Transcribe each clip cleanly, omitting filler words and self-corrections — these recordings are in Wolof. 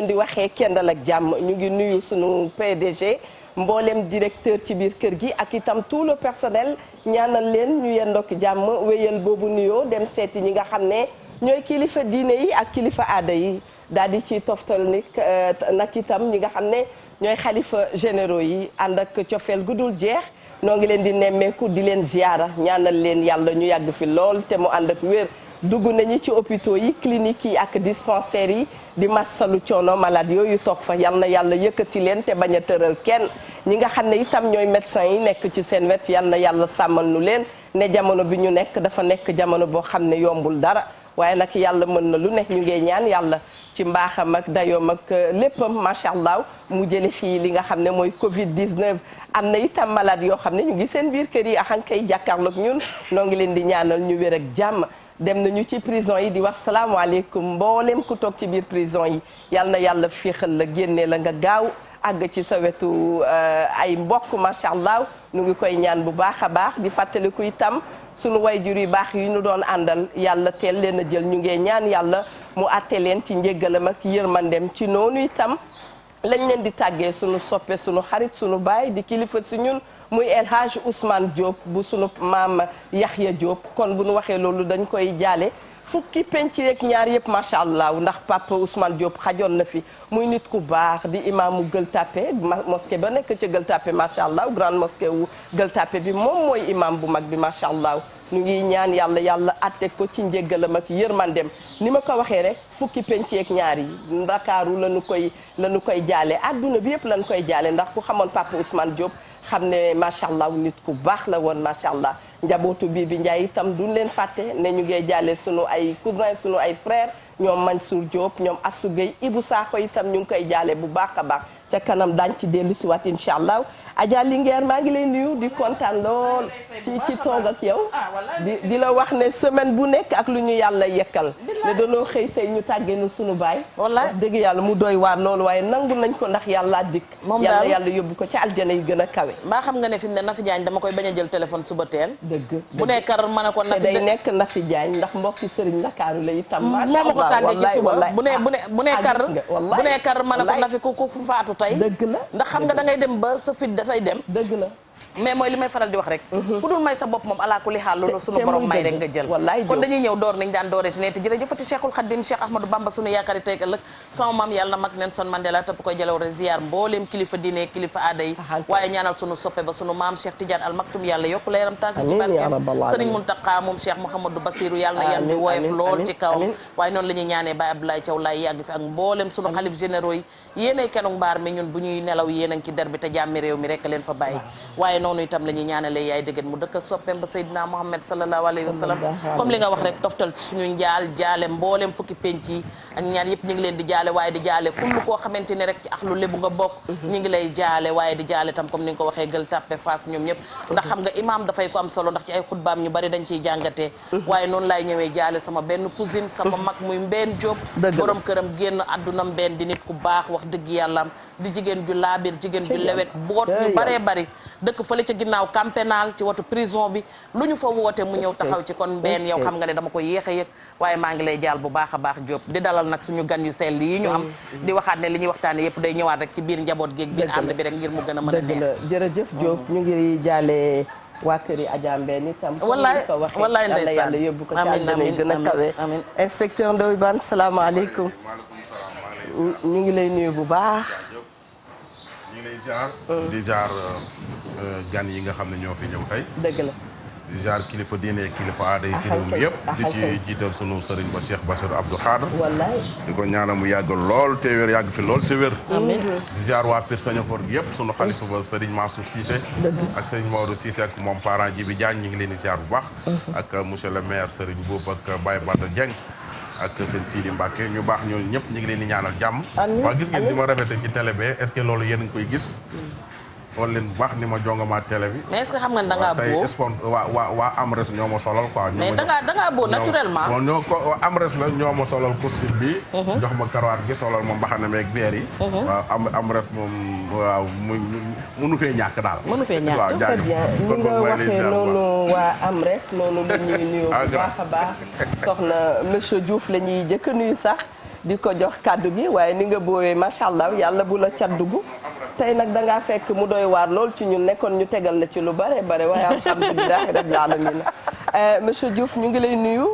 leen di waxee kendal ak jàmm ñu ngi nuyu sunu PDG mboolem directeur ci biir kër gi ak itam tout le personnel ñaanal leen ñu yendook jàmm wéyal boobu nuyoo dem seeti ñi nga xam ne ñooy kilifa diine yi ak kilifa aada yi daal di ci toftal nag itam ñi nga xam ne ñooy xalifa généraux yi ànd ak cofeel gudul jeex noo ngi leen di nemmeeku di leen ziyaara ñaanal leen yàlla ñu yàgg fi lool te mu ànd ak wér dugg nañu ci hôpitaux yi cliniques yi ak dispensaires yi di massalu coono malade yooyu toog fa yal na yàlla yëkkati leen te bañ a tëral kenn ñi nga xam ne itam ñooy médecins yi nekk ci seen wet yal na yàlla sàmmal nu leen ne jamono bi ñu nekk dafa nekk jamono boo xam ne yombul dara waaye nag yàlla mën na lu nekk ñu ngi ñaan yàlla ci mbaaxam ak dayoom ak léppam macha allah mu jële fii li nga xam ne mooy Covid 19. am na itam malade yoo xam ne ñu ngi seen biir kër yi axan kay jàkkaarloog ñun noo ngi leen di ñaanal ñu wér ak jàmm. dem nañu ci prison yi di wax salaamaaleykum mboolem ku toog ci biir prison yi yal na yàlla féexal la génne la nga gaaw àgg ci sa wetu ay mbokk macha allah nu ngi koy ñaan bu baax a baax di fàttaliku itam sunu wayjur yu baax yi ñu doon àndal yàlla teel leen a jël ñu ngi ñaan yàlla mu àtte leen ci njéggalam ak yërmandem ci noonu itam lañ leen di tàggee sunu soppe sunu xarit sunu baay di kilifa si ñun. muy El Hadj Ousmane Diop bu sunu maam Yaxya Diop kon bu nu waxee loolu dañ koy jaale fukki penc yeeg ñaar yëpp macha allah ndax papa Ousmane Diop xajoon na fi muy nit ku baax di imaamu Gueule Tapée mosquée ba nekk ca Gueule Tapée macha allah grande mosquée wu Gueule Tapée bi moom mooy imaam bu mag bi macha allah ñu ngi ñaan yàlla atte ko ci njéggalam ak yërmandem ni ma ko waxee rek fukki penc yeeg ñaar yi ndakaaru la ñu koy jaale adduna bi yëpp lañ koy jaale ndax ku xamoon papa Ousmane Diop. xam ne macha allah nit ku baax la woon macha allah njabootu bii bi Ndiaye itam duñ leen fàtte ne ñu ngi jaale sunu ay cousins sunu ay frères ñoom Mansour Diop ñoom Assou Gueye Ibou Sakho itam ñu ngi koy jaale bu baax a baax ca kanam daañu ci dellu si waat incha allah Adja Linguère maa ngi lay nuyu di kontaan lool ci toog ak yow di la wax ne semaine bu nekk ak lu ñu yàlla yekkal ne dañoo xëy tey ñu tàggee nu sunu baay wallaay dëgg yàlla mu doy waar loolu waaye nangu nañ ko ndax yàlla dikk yàlla yóbbu ko ci aljana yi gën a kawe mbaa xam nga ne fi mu ne Nafi Diagne dama koy bañ a jël téléphone suba teel dëgg bu nekkar mën a ko Nafi day nekk Nafi Diagne ndax mbokki sëriñ Ndakaaru la itam moo ma ko tàggee ci suba bu nekkar mën a ko Nafi ku faatu tey dëgg la ndax xam nga da ngay dem ba sa fit dafay dem dëgg la mais mooy li may faral di wax rek ku dul may sa bopp moom alaa kulli xaal loolu sunu borom may rek nga jël kon dañuy ñëw door nañ daan dooreti ne te jërëjëfati Cheikhul Khadim Cheikh Ahmadou Bamba sunu yaakaari tey ëllëg sama maam yàlla na mag Nelson Mandela tëpp koy jëlaw rek ziar mbooleem kilifa diine kilifa aada yi waaye ñaanal sunu soppe ba sunu maam Cheikh Tidiane Al Maktoum yàlla yokku leeram taas ci barkeem Serigne Mountakha moom Cheikh Mouhamadou Bassirou yàlla na yan bi woyof lool ci kawam waaye noonu la ñuy ñaanee Baye Abdoulaye Thiaw Laye yàgg fi ak mbooleem sunu xalif généraux yi yéenay kenu mbaar mi ñun bu ñuy nelaw yéen a ngi ci der bi te jàmmi réew mi rek leen fa bàyyi waaye noonu itam la ñuy ñaanale yaay dëggan mu dëkk ak soppeem ba Seydina Muhammad sallallahu alayhi wa sallam comme li nga wax rek toftal suñu jaale mboolem fukki penc yi ak ñaar yëpp ñu ngi leen di jaale waaye di jaale kullu koo xamante ni rek ci axlu lébu nga bokk ñu ngi lay jaale waaye di jaale tam comme ni nga ko waxee Gueule Tapée Fass ñoom ñëpp ndax xam nga imam dafay ko am solo ndax ci ay xutbaam ñu bari dañ ciy jàngatee waaye noonu laay ñëwee jaale sama benn cousine sama mag muy Mbène Diop borom këram génn adduna Mbène di nit ku baax wax dëgg yàllaam di jigéen ju laabir jigéen ju lewet boot ñu baree bari dëkk fële ca ginnaaw camp pénal ci watu prison bi lu ñu fa woote mu ñëw taxaw ci kon Mbène yow xam nga ne dama ko yéex a yëg waaye maa ngi lay jaal bu baax a baax Diop di dalal nag suñu gan yu sell yi ñu am di waxaat ne li ñuy waxtaane yëpp day ñëwaat rek ci biir njaboot géeg biir ànd bi rek ngir mu gën a mën a neex jërëjëf Diop ñu ngi jaale waa kër yi Adja Mbène itam wallaay ndeysaan yàlla yóbbu ko ci àjjana yi gën a kawe inspecteur Ndoye Bane salaamaaleykum ñu ngi lay nuyu bu baax ñu ngi lay jaar di jaar gan yi nga xam ne ñoo fi ñëw tey dëgg la di jaar kilifa diine kilifa aada yi ci réew mi yëpp di ci jiital sunu sëriñ ba Cheikh Bassirou Abdou Khadre wallaay di ko ñaanal mu yàgg lool te wér yàgg fi lool te wér di jaar waa Pire Sañafor gi yëpp sunu xalifa ba sëriñ Mansour Cissé ak sëriñ Maodo Cissé ak moom parent Djibi Diagne ñu ngi leen di jaar bu baax ak monsieur le maire sëriñ Boub ak Baye Bada Dieng ak seen Sidi Mbacke ñu baax ñooñu ñëpp ñu ngi leen di ñaanal jàmm waa gis ngeen di ma répété ci télé bi est-ce que loolu yéen a ngi koy gis xool leen bu baax ni ma jongama télé bi. mais est-ce que xam nga da ngaa boo tey waa Amres ñoo ma solal quoi. mais da ngaa boo naturellement. ñoo ko Amres la ñoo ma solal costume bi. jox ma karawaat gi solal ma mbaxana meeg beer yi. waaw Amres moom waaw mënu fee ñàkk daal. mënu fee ñàkk waaw jaajëf ni nga waxee noonu waa Amres noonu la ñuy nuyu bu baax a baax soxna monsieur Diouf la ñuy jëkk nuyu sax di ko jox kàddu gi waaye ni nga boowee macha allah yàlla bu la cat dugg tey nag dangaa fekk mu doy waar lool ci ñun nekkoon ñu tegal la ci lu bare bare waaye alhamdulilah rabbil alamin monsieur Diouf ñu ngi lay nuyu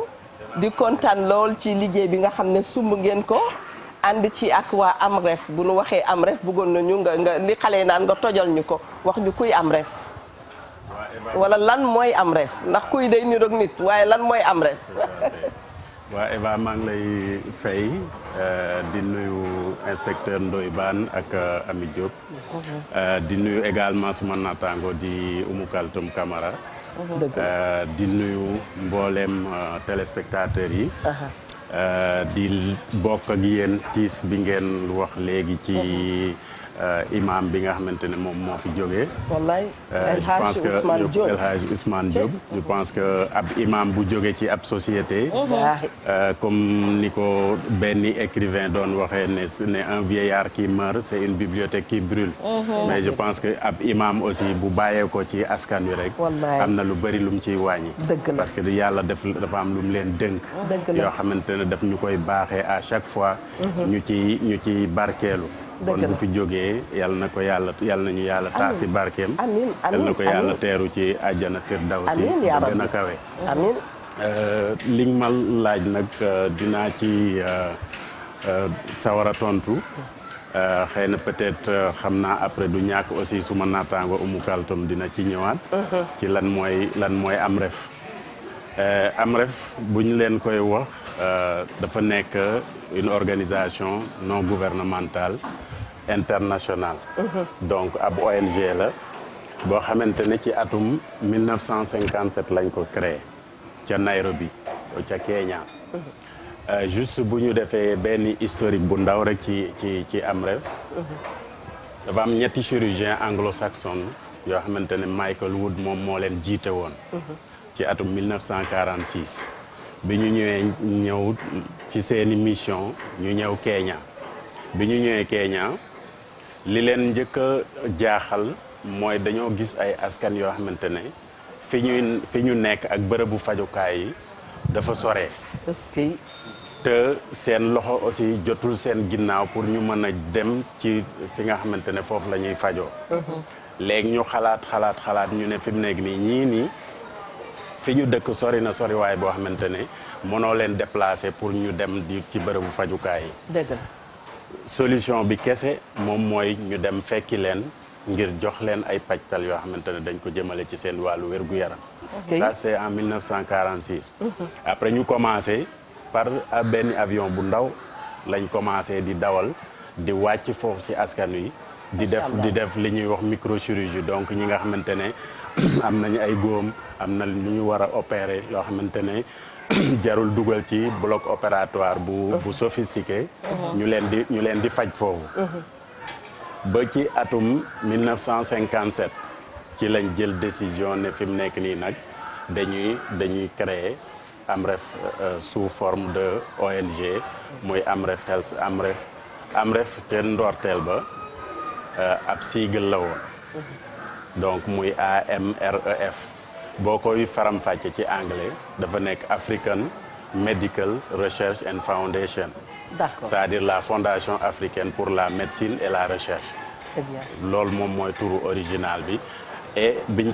di kontaan lool ci liggéey bi nga xam ne sumb ngeen ko ànd ci ak waa Amref bu nu waxee Amref bëggoon nañu nga li xale naan nga tojal ñu ko wax ñu kuy Amref wala lan mooy Amref ndax kuy day niroog nit waaye lan mooy Amref. waa Eva maa ngi lay fay di nuyu inspecteur Ndoye Bane ak Ami Diop di nuyu également suma naataango di Oumou Kaltoum Camara di nuyu mbooleem téléspectateurs yi di bokk ak yéen tiis bi ngeen wax léegi ci imam bi nga xamante ne moom moo fi jógee. wallaay je pense que El Hadj Ousmane Diop je pense que ab imam bu jógee ci ab société. comme ni ko benn écrivain doon waxee ne un vieillard qui meurt c'est une bibliothèque qui brûle. mais je pense que ab imam aussi bu bàyyeekoo ci askan wi rek. am na lu bëri lu mu ciy wàññi. parce que yàlla dafa am lu mu leen dënk. yoo xamante ne daf ñu koy baaxee à chaque fois. ñu ci barkeelu. kon bu fi jógee yal na ko yàlla nañu yàlla taasi barkeem. amiin yal na ko yàlla teeru ci àjjana firdawsi ba gën a kawe. amiin li nga ma laaj nag dinaa ci sawar a tontu xëy na peut-être xam naa après du ñàkk aussi suma naataango Oumou Kaltoum dina ci ñëwaat. ci lan mooy Amref. Amref bu ñu leen koy wax dafa nekk une organisation non gouvernementale internationale. donc ab ONG la boo xamante ne ci atum 1957 lañ ko créé ca Nairobi ca Kenya. juste bu ñu defee benn historique bu ndaw rek ci Amref. dafa am ñetti chirurgien anglo-saxon yoo xamante ne Michael Wood moom moo leen jiite woon. ci atum 1946 bi ñu ñëw ci seeni mission ñu ñëw Kenya bi ñu ñëwee Kenya li leen njëkk a jaaxal mooy dañoo gis ay askan yoo xamante ne fi ñu nekk ak bërëbu fajukaay yi dafa sore. te seen loxo aussi jotul seen ginnaaw pour ñu mën a dem ci fi nga xamante ne foofu la ñuy fajoo. léegi ñu xalaat ñu ne fi mu nekk nii fi ñu dëkk sori waaye boo xamante ne mënoo leen déplacer pour ñu dem ci bërëbu fajukaay yi. dëgg la. solution bi kese moom mooy ñu dem fekki leen ngir jox leen ay pajtal yoo xamante ne dañ ko jëmale ci seen wàllu wér-gu-yaram. ça c'est en 1946. après ñu commencé par benn avion bu ndaw lañ commencé di dawal di wàcc foofu ci askan wi. di def li ñuy wax microchirurgie donc ñi nga xamante ne am nañu ay góom am na lu ñu war a opérer loo xamante ne jarul dugal ci bloc opératoire bu sophistiqué. ñu leen di faj foofu. ba ci atum 1957 ci lañ jël décision ne fi mu nekk nii nag dañuy créer Amref sous forme de ONG muy Amref Health Amref te ndorteel ba. ab sigle la woon donc muy AMREF boo koy faram-fàcce ci anglais dafa nekk African Medical Research and Foundation. D'accord. C'est-à-dire la fondation africaine pour la médecine et la recherche. Très bien. loolu moom mooy turu original bi et biñ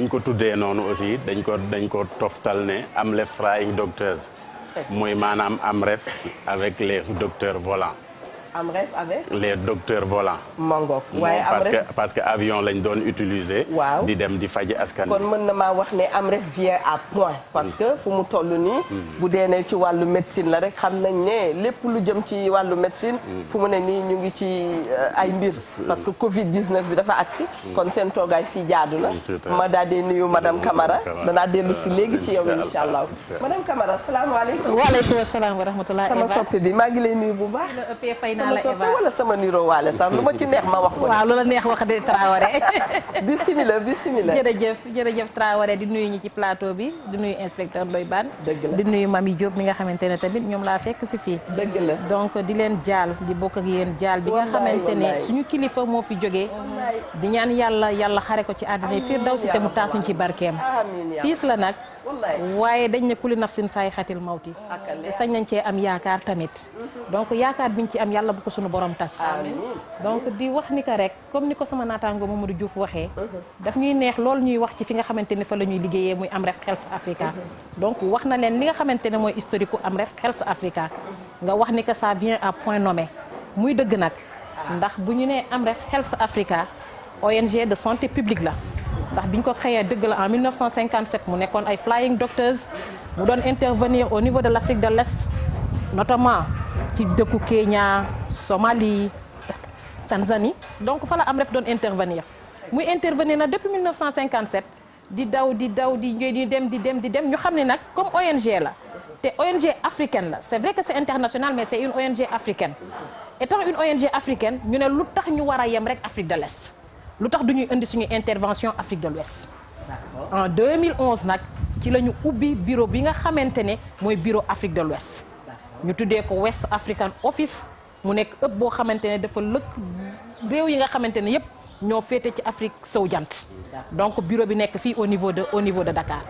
ko tuddee noonu aussi dañ ko toftal ne Amref Flying Doctors muy maanaam Amref avec les docteurs volants. Amref avec les docteurs volants. Mangok waaye parce que avion lañ doon utiliser. waaw di dem di faji askan kon mën na maa wax ne Amref vient à point. parce que fu mu toll nii. bu dee ne ci wàllu médecine la rek xam nañ ne lépp lu jëm ci wàllu médecine. fu mu ne nii ñu ngi ci ay mbir. parce que Covid 19 bi dafa agsi. kon seen toogaay fii jaadu na. ma daal di nuyu madame Camara. danaa dellu si léegi ci yow incha allah. madame Camara salaamaaleykum. waaleykum salaam wa rahmatulah. sama soppe bi maa ngi lay nuyu bu baax. sama soppe wala sama niroo waale sax lu ma ci neex ma wax ko. waaw lu la neex wax de Traoré. bismillah. jërëjëf Traoré di nuyu ñi ci plateau bi di nuyu inspecteur Ndoye Bane. dëgg la di nuyu Mami Diop mi nga xamante ne tamit ñoom laa fekk si fii. dëgg la donc di leen jaal di bokk ak yéen jaal bi nga xamante ne suñu kilifa moo fi jógee. di ñaan yàlla xare ko ci àddina yi firdawsi te mu taasuñ ci barkeem. tiis la nag waaye dañ ne kuli nafsin saay xatil mawti sañ nañ cee am yaakaar tamit donc yaakaar biñ ci am yàlla bu ko suñu borom tas donc di wax ni ko rek comme ni ko sama naataango Mamadou Diouf waxee daf ñuy neex loolu ñuy wax ci fi nga xamante ne fa la ñuy liggéeyee muy Amref Health Africa donc wax na leen li nga xamante ne mooy historique u Amref Health Africa nga wax ni que ça vient à point nommé muy dëgg nag ndax bu ñu nee Amref Health Africa ONG de santé publique la ndax biñ ko créé dëgg la en 1957 mu nekkoon ay flying doctors mu doon intervenir au niveau de l'Afrique de l'Est notamment ci dëkku Kenya Somalie Tanzanie donc fa la Amref doon intervenir muy intervenir na depuis 1957 di dem ñu xam ne nag comme ONG la te ONG africaine la c'est vrai que c'est international mais c'est une ONG africaine étant une ONG africaine ñu ne lu tax ñu war a yem rek Afrique de l'Est lu tax du ñuy indi suñu intervention Afrique de l'Ouest en 2011 nag ci la ñu ubbi bureau bi nga xamante ne mooy bureau Afrique de l'Ouest ñu tuddee ko West African Office mu nekk ëpp boo xamante ne dafa lëkk réew yi nga xamante ne yëpp ñoo féete ci Afrique sowu jant donc bureau bi nekk fii au niveau de Dakar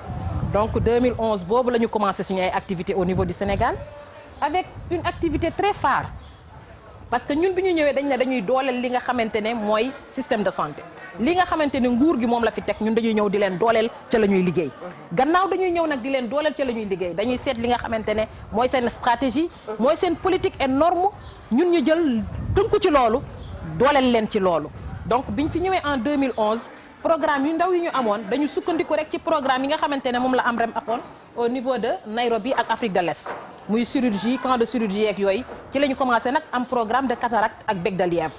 donc 2011 boobu la ñu commencé suñu ay activités au niveau du Sénégal avec une activité très phare parce que ñun bi ñu ñëwee dañ ne dañuy dooleel li nga xamante ne mooy système de santé li nga xamante ne nguur gi moom la fi teg ñun dañuy ñëw di leen dooleel ca la ñuy liggéey gannaaw dañuy ñëw nag di leen dooleel ca la ñuy liggéey dañuy seet li nga xamante ne mooy seen stratégie mooy seen politique et norme ñun ñu jël tënku ci loolu dooleel leen ci loolu donc biñ fi ñëwee en 2011 programme yu ndaw yi ñu amoon dañu sukkandiku rek ci programme yi nga xamante ne moom la Amref afoon au niveau de Nairobi ak Afrique de l'Est muy chirurgie camp de chirurgie ak yooyu ci la ñu commencé nag am programme de cataracte ak bec de lièvre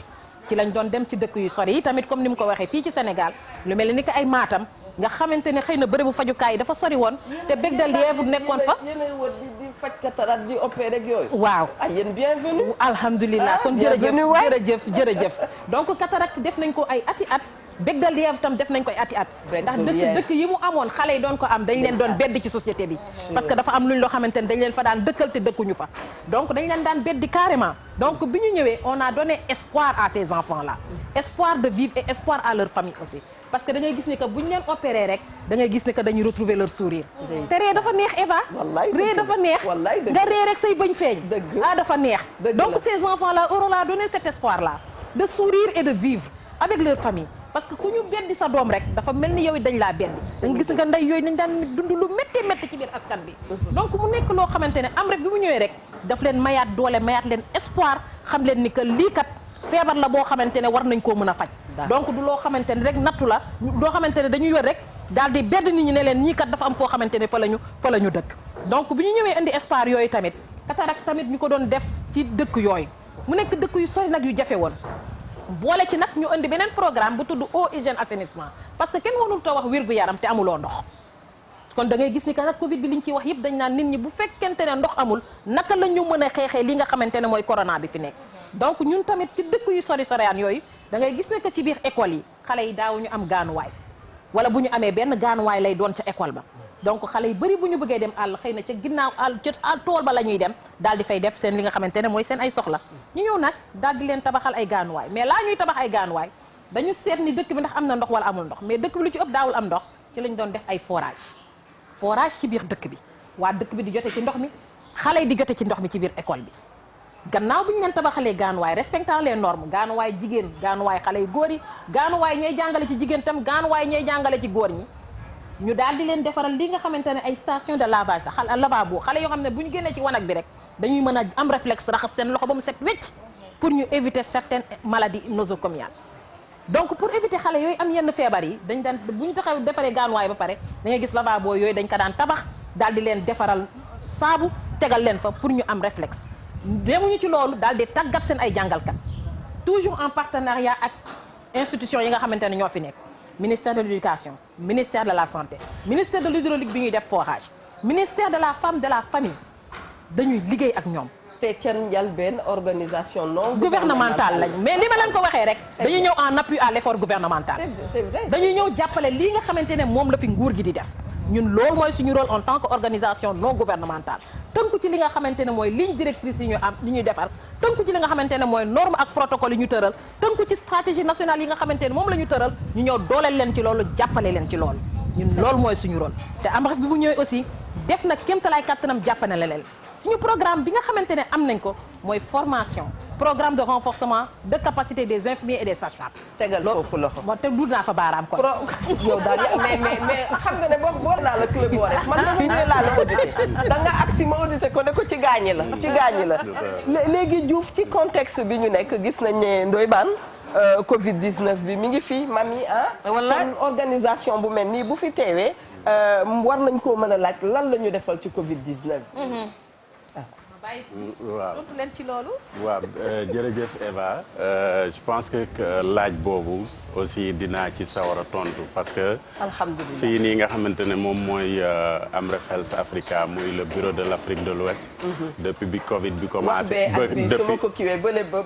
ci lañ doon dem ci dëkk yu sori yi tamit comme ni mu ko waxee fii ci Sénégal lu mel ni que ay Matam nga xamante ne xëy na bërëbu fajukaay yi dafa sori woon te bec de lièvre nekkoon fa. yéenay wër di faj cataracte di opérer rek yooyu. waaw yéen bienvenue. alhamdulilah kon jërëjëf donc cataracte def nañ ko ay ati at. bec de lièvre tam def nañ koy ati at ndax dëkk yi mu amoon xale yi doon ko am dañ leen doon bedd ci société bi parce que dafa am luñ loo xamante ne dañ leen fa daan dëkkal te dëkkuñu fa donc dañ leen daan beddi carrément donc bi ñu ñëwee on a donné espoir à ces enfants là espoir de vivre et espoir à leur famille aussi parce que da ngay gis ni que bu ñu leen opéré rek da ngay gis ni que dañuy retrouver leur sourire te ree dafa neex Eva ree dafa neex nga ree rek say bëñ feeñ dafa neex donc ces enfants là on leur a donné cet espoir là de sourire et de vivre avec leur famille parce que ku ñu beddi sa doom rek dafa mel ni yow it dañ laa beddi da nga gis nga ndey yooyu nañ daan dund lu métti ci biir askan bi donc mu nekk loo xamante ne Amref bi mu ñëwee rek daf leen mayaat doole mayaat leen espoir xam leen ni que lii kat feebar la boo xamante ne war nañ koo mën a faj donc du loo xamante ne rek nattu la loo xamante ne dañuy yor rek daal di bedd nit ñi ne leen ñii kat dafa am foo xamante ne fa la ñu dëkk donc bi ñu ñëwee indi espoir yooyu tamit cataracte tamit ñu ko doon def ci dëkk yooyu mu nekk dëkk yu sori nag yu jafe woon boole ci nag ñu indi beneen programme bu tudd eau hygiène assainissement parce que kenn mënul ta wax wér gu yaram te amuloo ndox kon da ngay gis ni que nag Covid bi liñ ciy wax yëpp dañ naan nit ñi bu fekkente ne ndox amul naka la ñu mën a xeexee li nga xamante ne mooy corona bi fi nekk donc ñun tamit ci dëkk yu soriyaan yooyu da ngay gis ne que ci biir école yi xale yi daawuñu am gaanuwaay wala bu ñu amee benn gaanuwaay lay doon ca école ba donc xale yu bëri bu ñu bëggee dem àll xëy na ca ginnaaw àll tool ba la ñuy dem daal di fay def seen li nga xamante ne mooy seen ay soxla ñu ñëw nag daal di leen tabaxal ay gaanuwaay mais laa ñuy tabax ay gaanuwaay dañu seet ni dëkk bi ndax am na ndox wala amul ndox mais dëkk bi lu ci ëpp daawul am ndox ci lañ doon def ay forage ci biir dëkk bi waa dëkk bi di jote ci ndox mi xale yi di jote ci ndox mi ci biir école bi gannaaw bu ñu leen tabaxalee gaanuwaay respectant les normes gaanuwaay jigéen gaanuwaay xale yu góor yi gaanuwaay ñay jàngale ci jigéen tam gaanuwaay ñay jàngale ci góor ñi ñu daal di leen defaral li nga xamante ne ay station de lavage la lavabo xale yoo xam ne bu ñu génnee ci wanag bi rek dañuy mën a am réflexe raxas seen loxo ba mu set wecc pour ñu éviter certaines maladies nosocomiales donc pour éviter xale yooyu am yenn feebar yi dañ daan bu ñu taxaw defaree gaanuwaay ba pare da ngay gis lavabo yooyu dañ ko daan tabax daal di leen defaral saabu tegal leen fa pour ñu am réflexe demuñu ci loolu daal di tàggat seen ay jàngalkat toujours en partenariat ak institutions yi nga xamante ne ñoo fi nekk ministère de l'éducation ministère de la santé ministère de l'hydraulique bi ñuy def forage ministère de la femme de la famille dañuy liggéey ak ñoom te Thierno Ndialbène organisation non gouvernementale lañ mais li ma leen ko waxee rek dañuy ñëw en appui à l'effort gouvernemental c'est vrai dañuy ñëw jàppale lii nga xamante ne moom la fi nguur gi di def ñun loolu mooy suñu rôle en tant que organisation non gouvernementale tënku ci li nga xamante ne mooy ligne directrice yi ñu am li ñuy defar tënku ci li nga xamante ne mooy norme ak protocole yi ñu tëral tënku ci stratégie nationale yi nga xamante ne moom la ñu tëral ñu ñëw dooleel leen ci loolu jàppale leen ci loolu ñun loolu mooy suñu rôle te Amref bi mu ñëwee aussi def na kéemtalaay kattanam jàppane la leen suñu programme bi nga xamante ne am nañ ko mooy formation programme de renforcement de capacité des infirmiers et des sages-femmes. tegal foofu loxo moo te duut naa fa baaraam kon. yow daal mais xam nga ne boor naa la club boo rek man dama ñëwee laa la audité da nga agsi ma audité ko ne ko ci gaañi la léegi Diouf ci contexte bi ñu nekk gis nañ ne Ndoye Bane Covid 19 bi mi ngi fi mami wallaay organisation bu mel nii bu fi teewee war nañ koo mën a laaj lan la ñu defal ci Covid 19. waaw tontu leen ci loolu. waaw jërëjëf Eva je pense que laaj boobu aussi dinaa ci sawar a tontu parce que. alhamdulilah fii nii nga xamante ne moom mooy Amref Health Africa muy le bureau de l'Afrique de l'Ouest. depuis bi Covid bi commencé. su ma ko kiiwee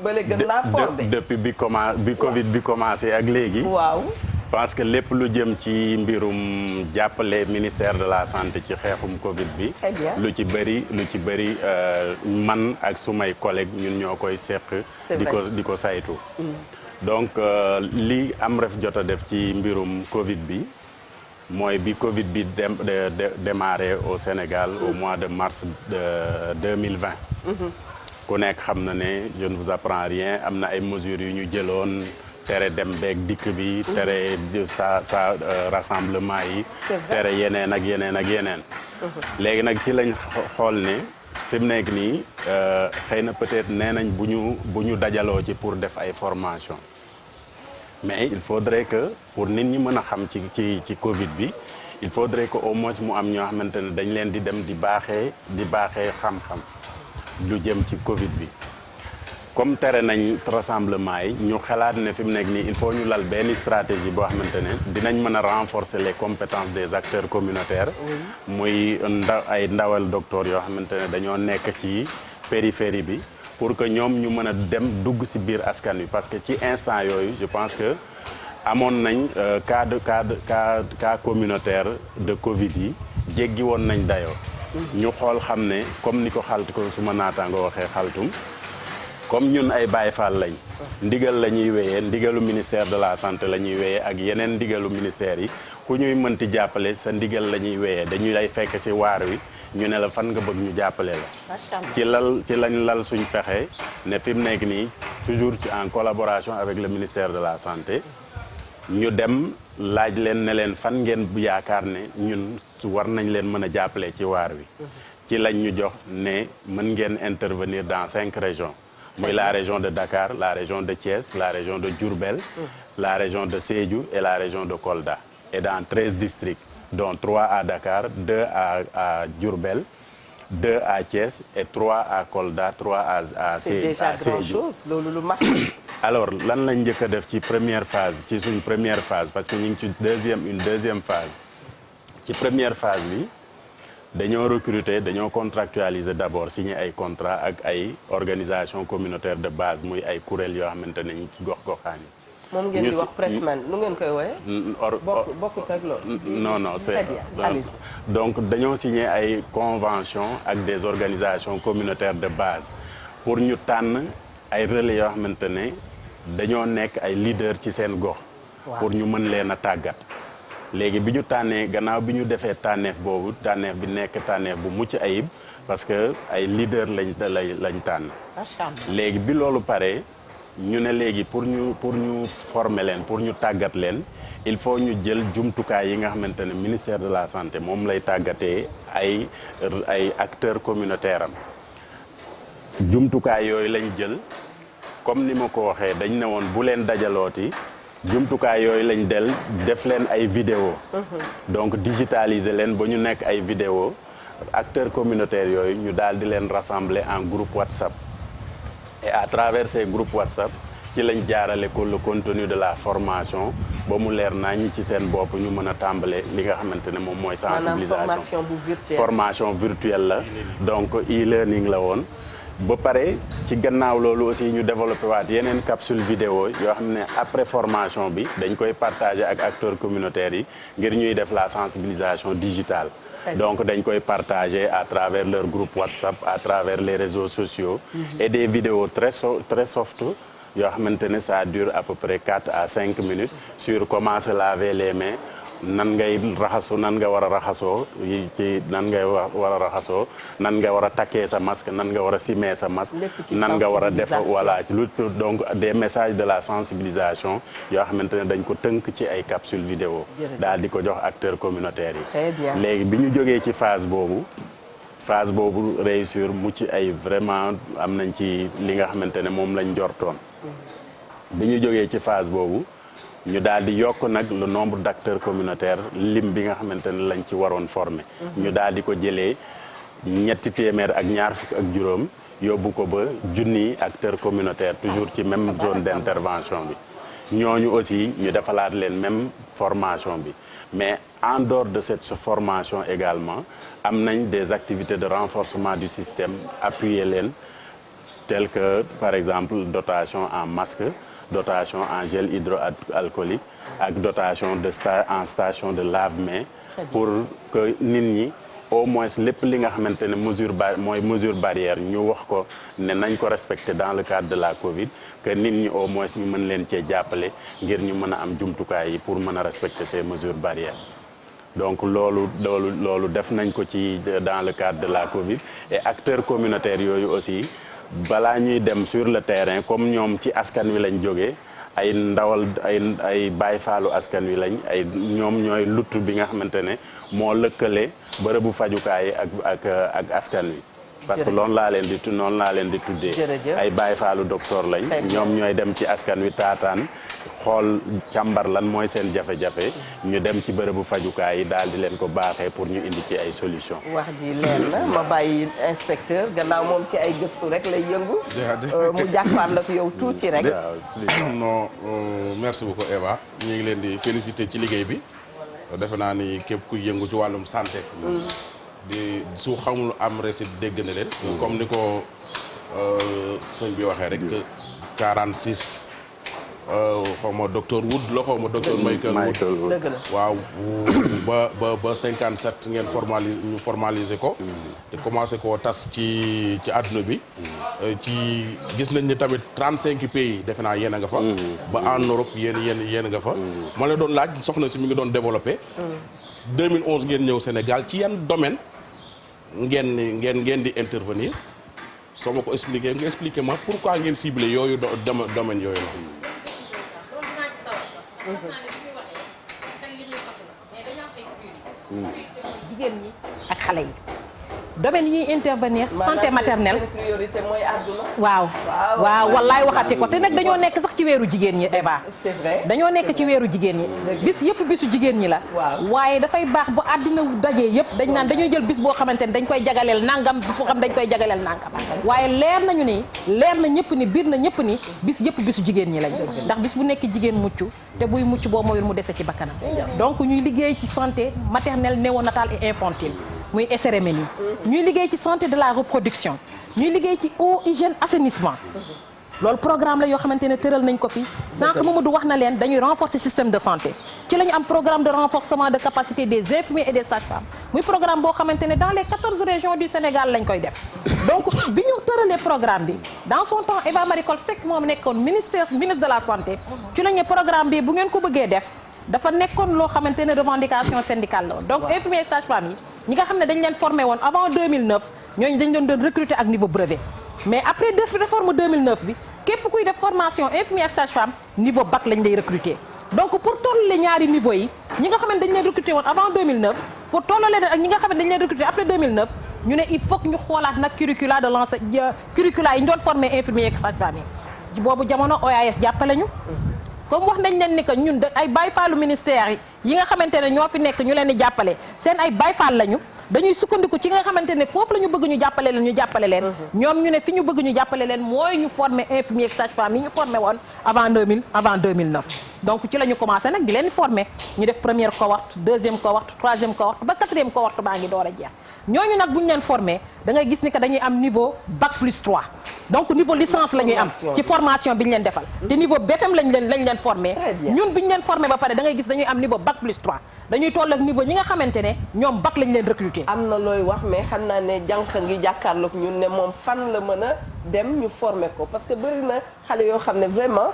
bële gën naa fort de. depuis bi Covid bi commencé ak léegi. waaw. parce que lépp lu jëm ci mbirum jàppale ministère de la santé ci xeexum Covid bi. Très bien. lu ci bëri man ak sumay collègues ñun ñoo koy seq. di ko saytu. donc li Amref jot a def ci mbirum Covid bi mooy bi Covid bi démarré au Sénégal au mois de mars 2020. ku nekk xam na ne je ne vous apprends rien am na ay mesures yu ñu jëloon. tere dem beeg dikk bi tere sa rassemblement yi tere yeneen ak yeneen léegi nag ci lañ xool ne fi mu nekk nii xëy na peut-être nee nañ bu ñu dajaloo ci pour def ay formation mais il faudrait que pour nit ñi mën a xam ci Covid bi il faudrait que au moins mu am ñoo xamante ne dañ leen di dem di baaxee xam-xam lu jëm ci Covid bi comme tere nañ rassemblement yi ñu xalaat ne fi mu nekk nii il faut ñu lal benn stratégie boo xamante ne dinañ mën a renforcer les compétences des acteurs communautaires. muy ay ndawal docteur yoo xamante ne dañoo nekk ci périphérie bi pour que ñoom ñu mën a dem dugg ci biir askan wi parce que ci instant yooyu je pense que amoon nañ cas communautaire de Covid yi jéggi woon nañ dayoo. ñu xool xam ne comme ni ko suma naataango waxee xaltum. comme ñun ay Baye Fall lañ ndigal la ñuy wéyee ndigalu ministère de la santé la ñuy wéyee ak yeneen ndigalu ministère yi ku ñuy mënti jàppale sa ndigal la ñuy wéyee dañuy lay fekk ci waar wi ñu ne la fan nga bëgg ñu jàppale la ci lañ lal suñ pexe ne fi mu nekk nii toujours en collaboration avec le ministère de la santé ñu dem laaj leen ne leen fan ngeen yaakaar ne ñun war nañ leen mën a jàppale ci waar wi ci lañ ñu jox ne mën ngeen intervenir dans 5 régions muy la région de Dakar la région de Thiès la région de Diourbel la région de Sédhiou et la région de Kolda et dans 13 districts dont 3 à Dakar 2 à Diourbel 2 à Thiès et 3 à Kolda 3 à Sédhiou. C'est déjà grand chose loolu lu mat. alors lan lañ njëkk a def ci première phase ci suñ première phase parce que ñu ngi ci une deuxième phase ci première phase bi dañoo recruter dañoo contractualiser d'abord signer ay contrat ak ay organisation communautaire de base muy ay kuréel yoo xamante ne ñu ci gox-goxaan yi. moom ngeen di wax pressman nu ngeen koy wooyee. bokkut ak loolu. non c'est donc dañoo signer ay convention ak des organisations communautaires de base pour ñu tànn ay relais yoo xamante ne dañoo nekk ay leaders ci seen gox. pour ñu mën leen a tàggat. léegi bi ñu tànnee gannaaw bi ñu defee tànneef boobu tànneef bi nekk tànneef bu mucc ayib parce que ay leader lañ tànn. léegi bi loolu paree ñu ne léegi pour ñu former leen pour ñu tàggat leen il faut ñu jël jumtukaay yi nga xamante ne ministère de la santé moom lay tàggatee ay acteurs communautaires am jumtukaay yooyu lañ jël comme ni ma ko waxee dañ ne woon bu leen dajalooti. jumtukaay yooyu lañ def leen ay vidéo donc digitaliser leen ba ñu nekk ay vidéo acteurs communautaires yooyu ñu daal di leen rassembler en groupe WhatsApp et à travers ces groupes WhatsApp ci lañ jaarale ko le contenu de la formation ba mu leer nañ ci seen bopp ñu mën a tàmbale li nga xamante ne moom mooy sensibilisation formation virtuelle la donc e-learning la woon ba pare ci gannaaw loolu aussi ñu développé waat yeneen capsule vidéo yoo xam ne après formation bi dañ koy partager ak acteurs communautaires yi ngir ñuy def la sensibilisation digitale donc dañ koy partager à travers leur groupe WhatsApp à travers les réseaux sociaux et des vidéos très soft yoo xamante ne ça dure à peu près 4 à 5 minutes sur comment se laver les mains nan ngay raxasu nan nga war a raxasoo ci nan ngay war a raxasoo nan nga war a takkee sa masque nan nga war a simee sa masque nan nga war a def voilà lu donc des messages de la sensibilisation yoo xamante ne dañ ko tënk ci ay capsules vidéo daal di ko jox acteurs communautaires yi léegi bi ñu jógee ci phase boobu réussir mucc ay vraiment am nañ ci li nga xamante ne moom lañ jortoon bi ñu jógee ci phase boobu ñu daal di yokk nag le nombre d'acteurs communautaires lim bi nga xamante ne lañ ci waroon former ñu daal di ko jëlee 300 ak ñaar fukk ak juróom yóbbu ko ba junni acteurs communautaires toujours ci même zone d'intervention bi ñooñu aussi ñu defalaat leen même formation bi mais en dehors de cette formation également am nañ des activités de renforcement du système appuyer leen telles que par exemple dotation en masque dotation en gel hydroalcoolique ak dotation en station de lave-mains pour que nit ñi au moins lépp li nga xamante ne mesure barrière ñu wax ko ne nañ ko respecter dans le cadre de la Covid que nit ñi au moins ñu mën leen cee jàppale ngir ñu mën a am jumtukaay yi pour mën a respecter ces mesures barrières donc loolu def nañ ko ci dans le cadre de la Covid et acteurs communautaires yooyu aussi balaa ñuy dem sur le terrain comme ñoom ci askan wi lañ jógee ay ndawal ay baay faalu askan wi lañ ay ñoom ñooy lutt bi nga xamante ne moo lëkkale bërëbu fajukaay ak askan wi parce que noonu laa leen di tuddee ay baay faalu docteur lañ ñoom ñooy dem ci askan wi taataan xool càmbar lan mooy seen jafe-jafe ñu dem ci bërëbu fajukaay yi daal di leen ko baaxee pour ñu indi ci ay solution wax ji leer na ma bàyyi inspecteur gannaaw moom ci ay gëstu rek lay yëngu mu jàkkaarloo ak yow tuuti rek non merci beaucoup Eva ñu ngi leen di féliciter ci liggéey bi defe naa ni képp kuy yëngu ci wàllum santé di su xamul am récit dégg na leen comme ni ko sëñ bi waxee rek 46 xaw ma docteur Wood la xaw ma docteur Michael Wood waaw ba 57 ngeen formaliser ko te commencé koo tas ci àdduna bi ci gis nañ ni tamit 35 pays defe naa yéen a nga fa ba en Europe yéen a nga fa ma la doon laaj soxna si mi ngi doon développé 2011 ngeen ñëw Sénégal ci yan domaine ngeen di intervenir soo ma ko expliqué nga expliqué ma pourquoi ngeen ciblé yooyu domaine yooyu la jigéen ñi ak xale yi domaine yi ñuy intervenir santé maternelle priorité mooy àdduna waaw wallaay waxati ko te nag dañoo nekk sax ci weeru jigéen ñi Eva c'est vrai dañoo nekk ci weeru jigéen ñi bis yëpp bisu jigéen ñi la waaye dafay baax bu àddina dajee yëpp dañ naan dañoo jël bis boo xamante ne dañ koy jagaleel nangam bis boo xam dañ koy jagaleel nangam waaye leer na ñëpp ni biir na ñëpp ni bis yëpp bisu jigéen ñi lañ ndax bis bu nekk jigéen mucc te buy mucc boo moyul mu dese ci bakkanam donc ñuy liggéey ci santé maternelle néonatale et infantile muy SRML yi ñuy liggéey ci santé de la reproduction ñuy liggéey ci eau hygiène assainissement loolu programme la yoo xamante ne tëral nañ ko fi sànq Mamadou wax na leen dañuy renforcer système de santé ci la ñu am programme de renforcement de capacité des infirmiers et des sages-femmes muy programme boo xamante ne dans les 14 régions du Sénégal lañ koy def donc bi ñu tëralee programme bi dans son temps Eva Marie Coll Seck moom nekkoon ministre de la santé ci la ñu programme bi bu ngeen ko bëggee def dafa nekkoon loo xamante ne revendication syndicale la woon donc infirmiers et sages-femmes yi ñi nga xam ne dañ leen formé woon avant 2009 ñooñu dañ doon recruter ak niveau brevet mais après réforme 2009 bi képp kuy def formation infirmier ak sage-femme niveau bac lañ lay recruter donc pour tollale ñaari niveau yi ñi nga xam ne dañ leen recruter woon avant 2009 pour tollale leen ak ñi nga xam ne dañ leen recruter après 2009 ñu ne il faut que ñu xoolaat nag curricula de curricula yi ñu doon formé infirmier ak sage-femme yi boobu jamono OAS jàppale ñu comme wax nañ leen ni que ñun ay baay faalu ministère yi nga xamante ne ñoo fi nekk ñu leen di jàppale seen ay baay faal lañu dañuy sukkandiku ci nga xamante ne foofu la ñu bëgg ñu jàppale leen ñoom ñu ne fi ñu bëgg ñu jàppale leen mooy ñu former infirmier ak sage-femme yi ñu formé woon avant 2009 donc ci la ñu commencé nag di leen former ñu def première cohorte deuxième cohorte troisième cohorte ba quatrième cohorte baa ngi door a jeex ñooñu nag bu ñu leen formé da ngay gis ni que dañuy am niveau bac plus 3 donc niveau licence la ñuy am ci formation bi ñu leen defal te niveau BFM lañ leen formé ñun bi ñu leen formé ba pare da ngay gis dañuy am niveau bac plus 3 dañuy toll ak niveau ñi nga xamante ne ñoom bac lañ leen recruter. am na looy wax mais xam naa ne jànq ngi jàkkaarloog ñun ne moom fan la mën a dem ñu formé ko parce que bëri na xale yoo xam ne vraiment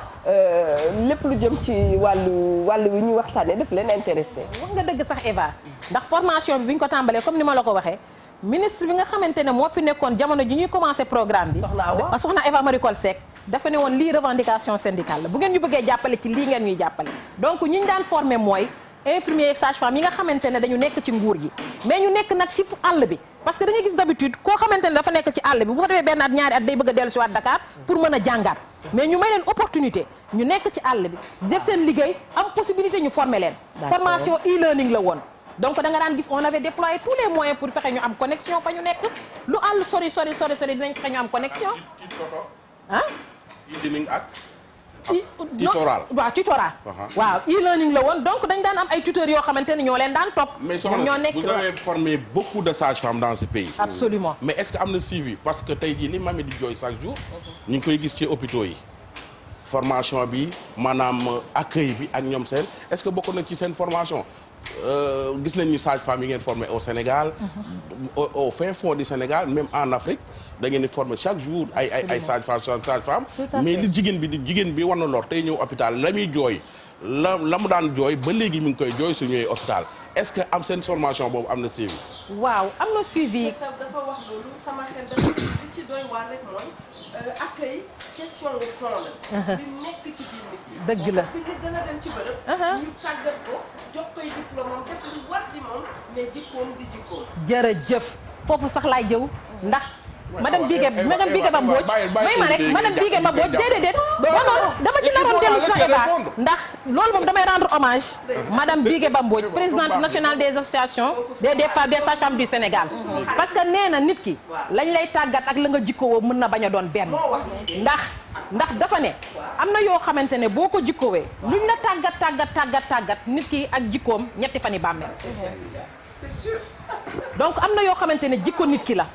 lépp lu jëm ci wàllu wi ñu waxtaanee daf leen intéressé. wax nga dëgg sax Eva ndax formation bi ñu ko tàmbalee comme ni ma la ko waxee ministre bi nga xamante ne moo fi nekkoon jamono ji ñuy commencé programme bi. soxna Eva Marie Coll Seck dafa ne woon lii revendication syndicale la bu ngeen ñu bëggee jàppale ci lii ngeen ñuy jàppale donc ñi ñu daan formé mooy infirmier sage-femme yi nga xamante ne dañu nekk ci nguur gi mais ñu nekk nag ci àll bi parce que da ngay gis d'habitude koo xamante ne dafa nekk ci àll bi bu ko defee benn at ñaari at day bëgg a dellu si waat Dakar pour mën a jàngaat mais ñu may leen opportunité ñu nekk ci àll bi def seen liggéey am possibilité ñu former leen formation e-learning la woon donc da nga daan gis on avait déployé tous les moyens pour fexe ñu am connexion fa ñu nekk lu àll sori dinañ fexe ñu am connexion ah e-learning ak tutoral waaw tutorat waaw e-learning la woon donc dañ daan am ay tuteurs yoo xamante ne ñoo leen daan topp mais soxna vous avez formé beaucoup de sages-femmes dans ce pays absolument mais est-ce que am na suivi parce que tey jii li mami di jooy chaque jour ñu ngi koy gis ci hôpitaux yi formation bi maanaam accueil bi ak ñoom seen est-ce que bokk na ci seen formation gis nañ ñu sages-femmes yi ngeen formé au Sénégal au fin fond du Sénégal même en Afrique da ngeen di former chaque jour ay sages-femmes mais li jigéen bi war na lor tey ñëw hôpital la muy jooy la mu daan jooy ba léegi mi ngi koy jooy su ñëwee hôpital est-ce que am seen formation boobu am na suivi. waaw am na suivi. dafa wax loolu sama xel dafa li ci doy waar rek mooy accueil question de fond la. li nekk ci biir nit ki. dëgg la parce que nit dana dem ci bërëb. ñu tàggat ko jox koy diplôme am def lu war ci moom mais jikkoom di jikkoom. jërëjëf foofu sax laay jëw ndax. madame Bigué Ba Mbodj may ma rek madame Bigué Ba Mbodj déedéet non dama ci naroon dellu sax Eva ndax loolu moom damay rendre hommage madame Bigué Ba Mbodj présidente nationale des associations des sages-femmes du Sénégal parce que nee na nit ki lañ lay tàggat ak la nga jikkowoo mën na bañ a doon benn ndax dafa ne am na yoo xamante ne boo ko jikkowee luñ la tàggat nit ki ak jikkoom ñetti fan yi bàmmeel c'est sûr donc am na yoo xamante ne jikko nit ki la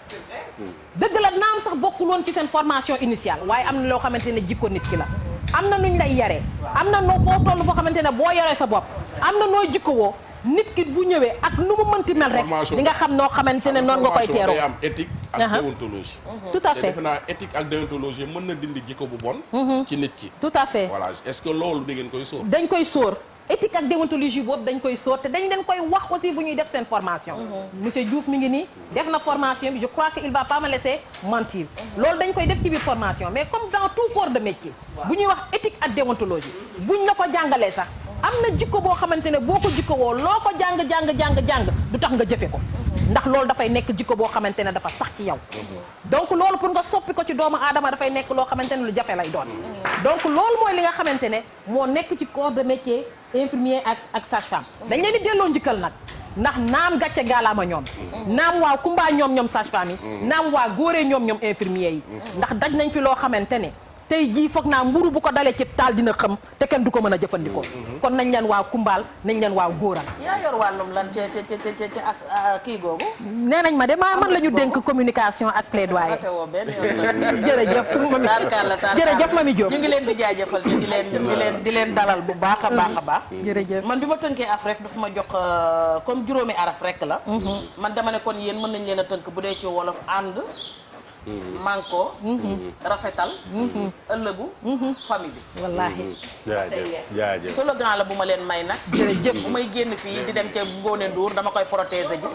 dëgg la naam sax bokkul woon ci seen formation initiale waaye am na loo xamante ne jikko nit ki la am na nuñ lay yaree am na noo foo toll foo xamante ne boo yaree sa bopp am na nooy jikko woo nit ki bu ñëwee ak nu mu mënti mel rek di nga xam noo xamante ne noonu nga koy teeroo day am éthique ak déontologie tout à fait defe naa éthique ak déontologie mën na dindi jikko bu bon ci nit ki tout à fait voilà est-ce que loolu da ngeen koy sóor dañ koy sóor éthique ak déontologie boobu dañ koy sóor te dañ leen koy wax aussi bu ñuy def seen formation monsieur Diouf mi ngi nii def na formation bi je crois que il va pas me laisser mentir loolu dañ koy def ci biir formation mais comme dans tout corps de métier bu ñuy wax éthique ak déontologie buñ la ko jàngalee sax am na jikko boo xamante ne boo ko jikko woo loo ko jàng du tax nga jëfe ko ndax loolu dafay nekk jikko boo xamante ne dafa sax ci yow donc loolu pour nga soppi ko ci doomu aadama dafay nekk loo xamante ne lu jafe lay doon donc loolu mooy li nga xamante ne moo nekk ci corps de métier infirmier ak sage-femme dañ leen di delloo njikkal nag ndax naam gàcce gaalaama ñoom naam waa kumbaa ñoom sage-femme yi naam waa góoree ñoom infirmier yi ndax daj nañ fi loo xamante ne tey jii foog naa mburu bu ko dalee ci taal dina xam te kenn du ko mën a jëfandikoo kon nañ leen waaw kumbaal nañ leen waaw góoral yaa yor wàllum lan ci kii googu nee nañ ma de man la ñu dénk communication ak plaidoyer jërëjëf Mami Diop ñu ngi leen di jaajëfal di leen dalal bu baax a baax jërëjëf man bi ma tënkee araf daf ma jox comme juróomi araf rek la man dama ne kon yéen mën nañ leen a tënk bu dee ci wolof ànd manko rafetal ëllëgu famille bi wallaahi jaajëf slogan la bu ma leen may nag jërëjëf bu may génn fii di dem ca Ngoné Ndour dama koy protéger ji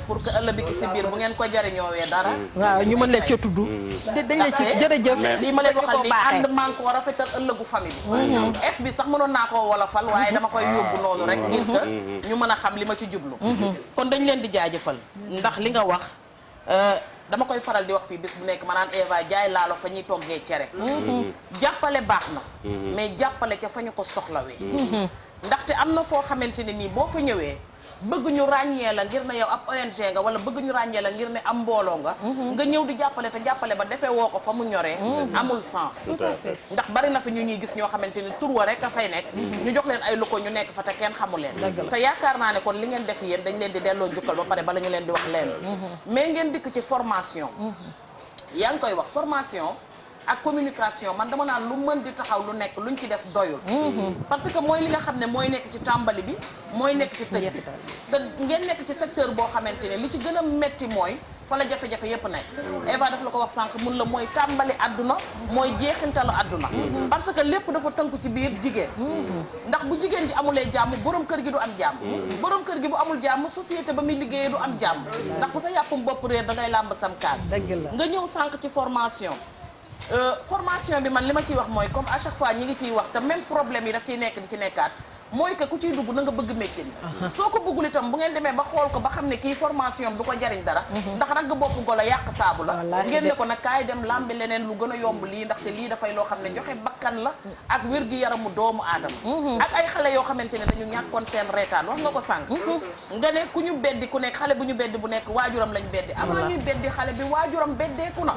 pour que ëllëg bi si biir bu ngeen ko jariñoowee dara waaw ñu mën leen ca tudd dañ la ci jërëjëf lii ma leen waxal nii ànd manko rafetal ëllëgu famille bi f bi sax mënoon naa koo wolofal waaye dama koy yóbbu noonu rek ngir que ñu mën a xam li ma ci jublu kon dañ leen di jaajëfal ndax li nga wax dama koy faral di wax fii bis bu nekk ma naan Eva jaay laalo fa ñuy toggee cere jàppale baax na mais jàppale ca fa ñu ko soxlawee ndaxte am na foo xamante ne nii boo fa ñëwee bëgg ñu ràññee la ngir ne yow ab ONG nga wala bëgg ñu ràññee la ngir ne am mbooloo nga nga ñëw di jàppale te jàppale ba defee woo ko fa mu ñoree amul sens ndax bari na fi ñu ñuy gis ñoo xamante ni tur wa rek a fay nekk ñu jox leen ay lu ko ñu nekk fa te kenn xamu leen te yaakaar naa ne kon li ngeen def yéen dañ leen di delloo njukkal ba pare bala ñu leen di wax leen mais ngeen dikk ci formation yaa ngi koy wax formation ak communication man dama naan lu mën di taxaw lu nekk luñ ci def doyul parce que mooy li nga xam ne mooy nekk ci tàmbali bi mooy nekk ci tëj bi te ngeen nekk ci secteur boo xamante ne li ci gën a metti mooy fa la jafe-jafe yépp nekk Eva daf la ko wax sànq mun la mooy tàmbali àdduna mooy jeexintalu àdduna parce que lépp dafa tënku ci biir jigéen ndax bu jigéen ji amulee jàmm borom kër gi du am jàmm borom kër gi bu amul jàmm société ba muy liggéeyee du am jàmm ndax bu sa yàppum bopp réer da ngay làmb sam kaag nga ñëw sànq ci formation formation bi man li ma ciy wax mooy comme à chaque fois ñi ngi ciy wax te même problème yi daf ciy nekk di ci nekkaat mooy que ku ciy dugg na nga bëgg métier bi soo ko bëggul itam bu ngeen demee ba xool ko ba xam ne kii formation du ko jariñ dara ndax ragg bopp golo yàq saabu la ngeen ne ko nag kaay dem lambi leneen lu gën a yomb lii ndaxte lii dafay loo xam ne joxe bakkan la ak wér gi yaramu doomu aadama ak ay xale yoo xamante ne dañu ñàkkoon seen reetaan wax nga ko sànq nga ne ku ñu beddi ku nekk xale bu ñu beddi bu nekk waajuram lañ beddi avant ñuy beddi xale bi waajuram beddeeku na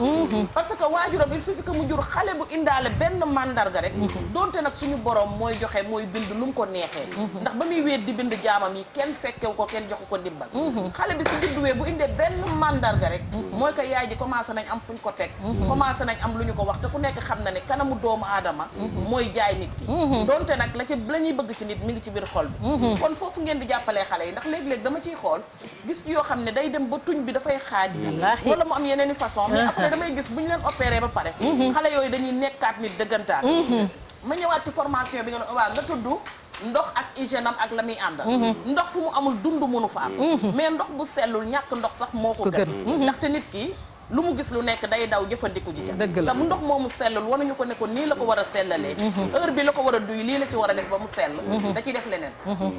parce que waajuram il suffit que mu jur xale bu indaale benn mandarga rek donte nag suñu borom mooy joxe mooy bind lu mu ko neex ndax ba muy wéet di bind jaamam yi kenn fekkew ko kenn joxu ko ndimbal xale bi su judduwee bu indee benn mandarga rek mooy que yaay ji commencé nañ am fuñ ko teg commencé nañ am lu ñu ko wax te ku nekk xam na ne kanamu doomu aadama mooy jaay nit ki donte nag la ñuy bëgg ci nit mi ngi ci biir xol bi kon foofu ngeen di jàppalee xale yi ndax léeg-léeg dama ciy xool gis yoo xam ne day dem ba tuñ bi dafay xaaj wala mu am yeneen i façon mais après damay gis bu ñu leen opéré ba pare xale yooyu dañuy nekkaat nit dëggantaan ma ñëwaat ci formation bi nga waaw nga tudd ndox ak hygiène am ak la muy àndal ndox fu mu amul dund mënu fa am mais ndox bu sellul ñàkk ndox sax moo ko gën ndaxte nit ki lu mu gis lu nekk day daw jëfandiku ji ca te bu ndox moomu sellul wanuñu ko ne ko nii la ko war a sellalee heure bi la ko war a duy lii la ci war a def ba mu sell da ciy def leneen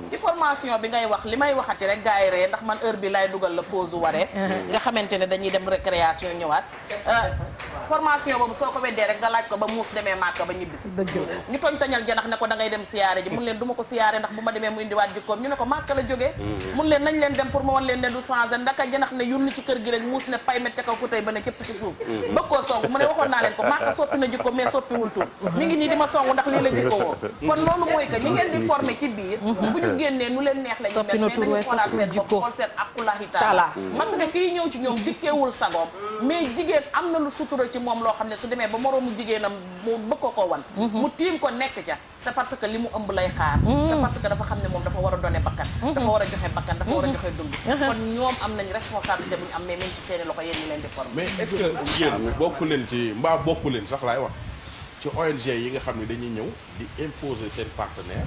ci formation bi ngay wax li may waxati rek gars yi ree ndax man heure bi laay dugal la pause wareef nga xamante ne dañuy dem récréation ñëwaat formation boobu soo ko weddee rek nga laaj ko ba muus demee Màkka ba ñibbisi ñu toñ toñal janax ne ko da ngay dem siyaare ji mun leen du ma ko siyaare ndax bu ma demee mu indiwaat jikkoom ñu ne ko Màkka la jógee mun leen nañ leen dem pour ma wan leen ne du changé ndaka janax ne yunni ci kër gi rek muus ne pay met ca kaw ba ne cëpp ci suuf bëgg koo song mu ne waxoon naa leen ko Màkka soppi na jikko mais soppiwul tur mi ngi nii di ma song ndax lii la jikko woo kon loolu mooy que ñi ngeen di formé ci biir bu ñu génnee nu leen neex la ñu mel mais dañu xoolaat seen bopp xool seen aqulahi taala parce que kii ñëw ci ñoom dikkeewul sagoom mais jigéen am na lu sutura ci moom loo xam ne su demee ba moroomu jigéenam mu bëgg ko wan mu tiim ko nekk ca c'est parce que li mu ëmb lay xaar c'est parce que dafa xam ne moom dafa war a donné bakkan dafa war a joxe bakkan dafa war a joxe dund kon ñoom am nañ responsabilité bu ñu am mais même ci seeni loxo yéen ñi leen di former mais est-ce que yéen bokku leen ci mbaa bokku leen sax laay wax ci ONG yi nga xam ne dañuy ñëw di imposer seen partenaire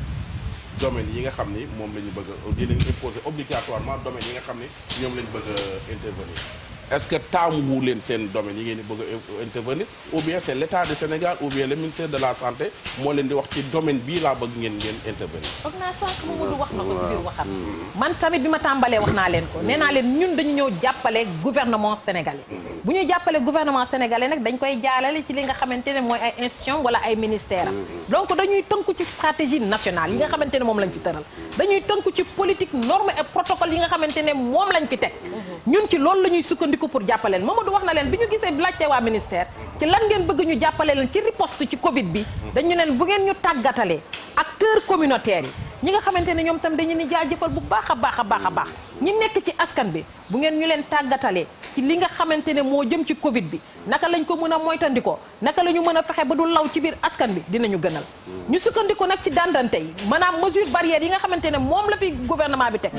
domaine yi nga xam ni moom la ñu bëgg a di leen imposer obligatoirement domaine yi nga xam ni ñoom la ñu bëgg a intervenir est-ce que taamu leen seen domaine yi ngeen di bëgg a intervenir ou bien c'est l'État du Sénégal ou bien le ministère de la santé moo leen di wax ci domaine bii laa bëgg ngeen intervenir. foog naa sànq Mamadou wax na ko ci biir waxam man tamit bi ma tàmbalee wax naa leen ko nee naa leen ñun dañu ñëw jàppale gouvernement sénégalais bu ñu jàppale gouvernement sénégalais nag dañ koy jaalale ci li nga xamante ne mooy ay institution wala ay ministère donc dañuy tënku ci stratégie nationale yi nga xamante ne moom lañ fi tëral dañuy tënku ci politique norme et protocole yi nga xamante ne moom lañ fi teg ñun ci loolu la ñuy sukkandiku pour jàppale leen Mamadou wax na leen bi ñu gisee laajte waa ministère ci lan ngeen bëgg ñu jàppale leen ci riposte ci Covid bi dañu leen bu ngeen ñu tàggatalee acteurs communautaires yi ñi nga xamante ne ñoom tam dañu ni jaajëfal bu baax a baax a baax a baax ñi nekk ci askan bi bu ngeen ñu leen tàggatalee ci li nga xamante ne moo jëm ci Covid bi naka lañ ko mën a moytandikoo naka la ñu mën a fexe ba du law ci biir askan bi dinañu gënal ñu sukkandiku nag ci dandante yi maanaam mesure barrière yi nga xamante ne moom la fi gouvernement bi teg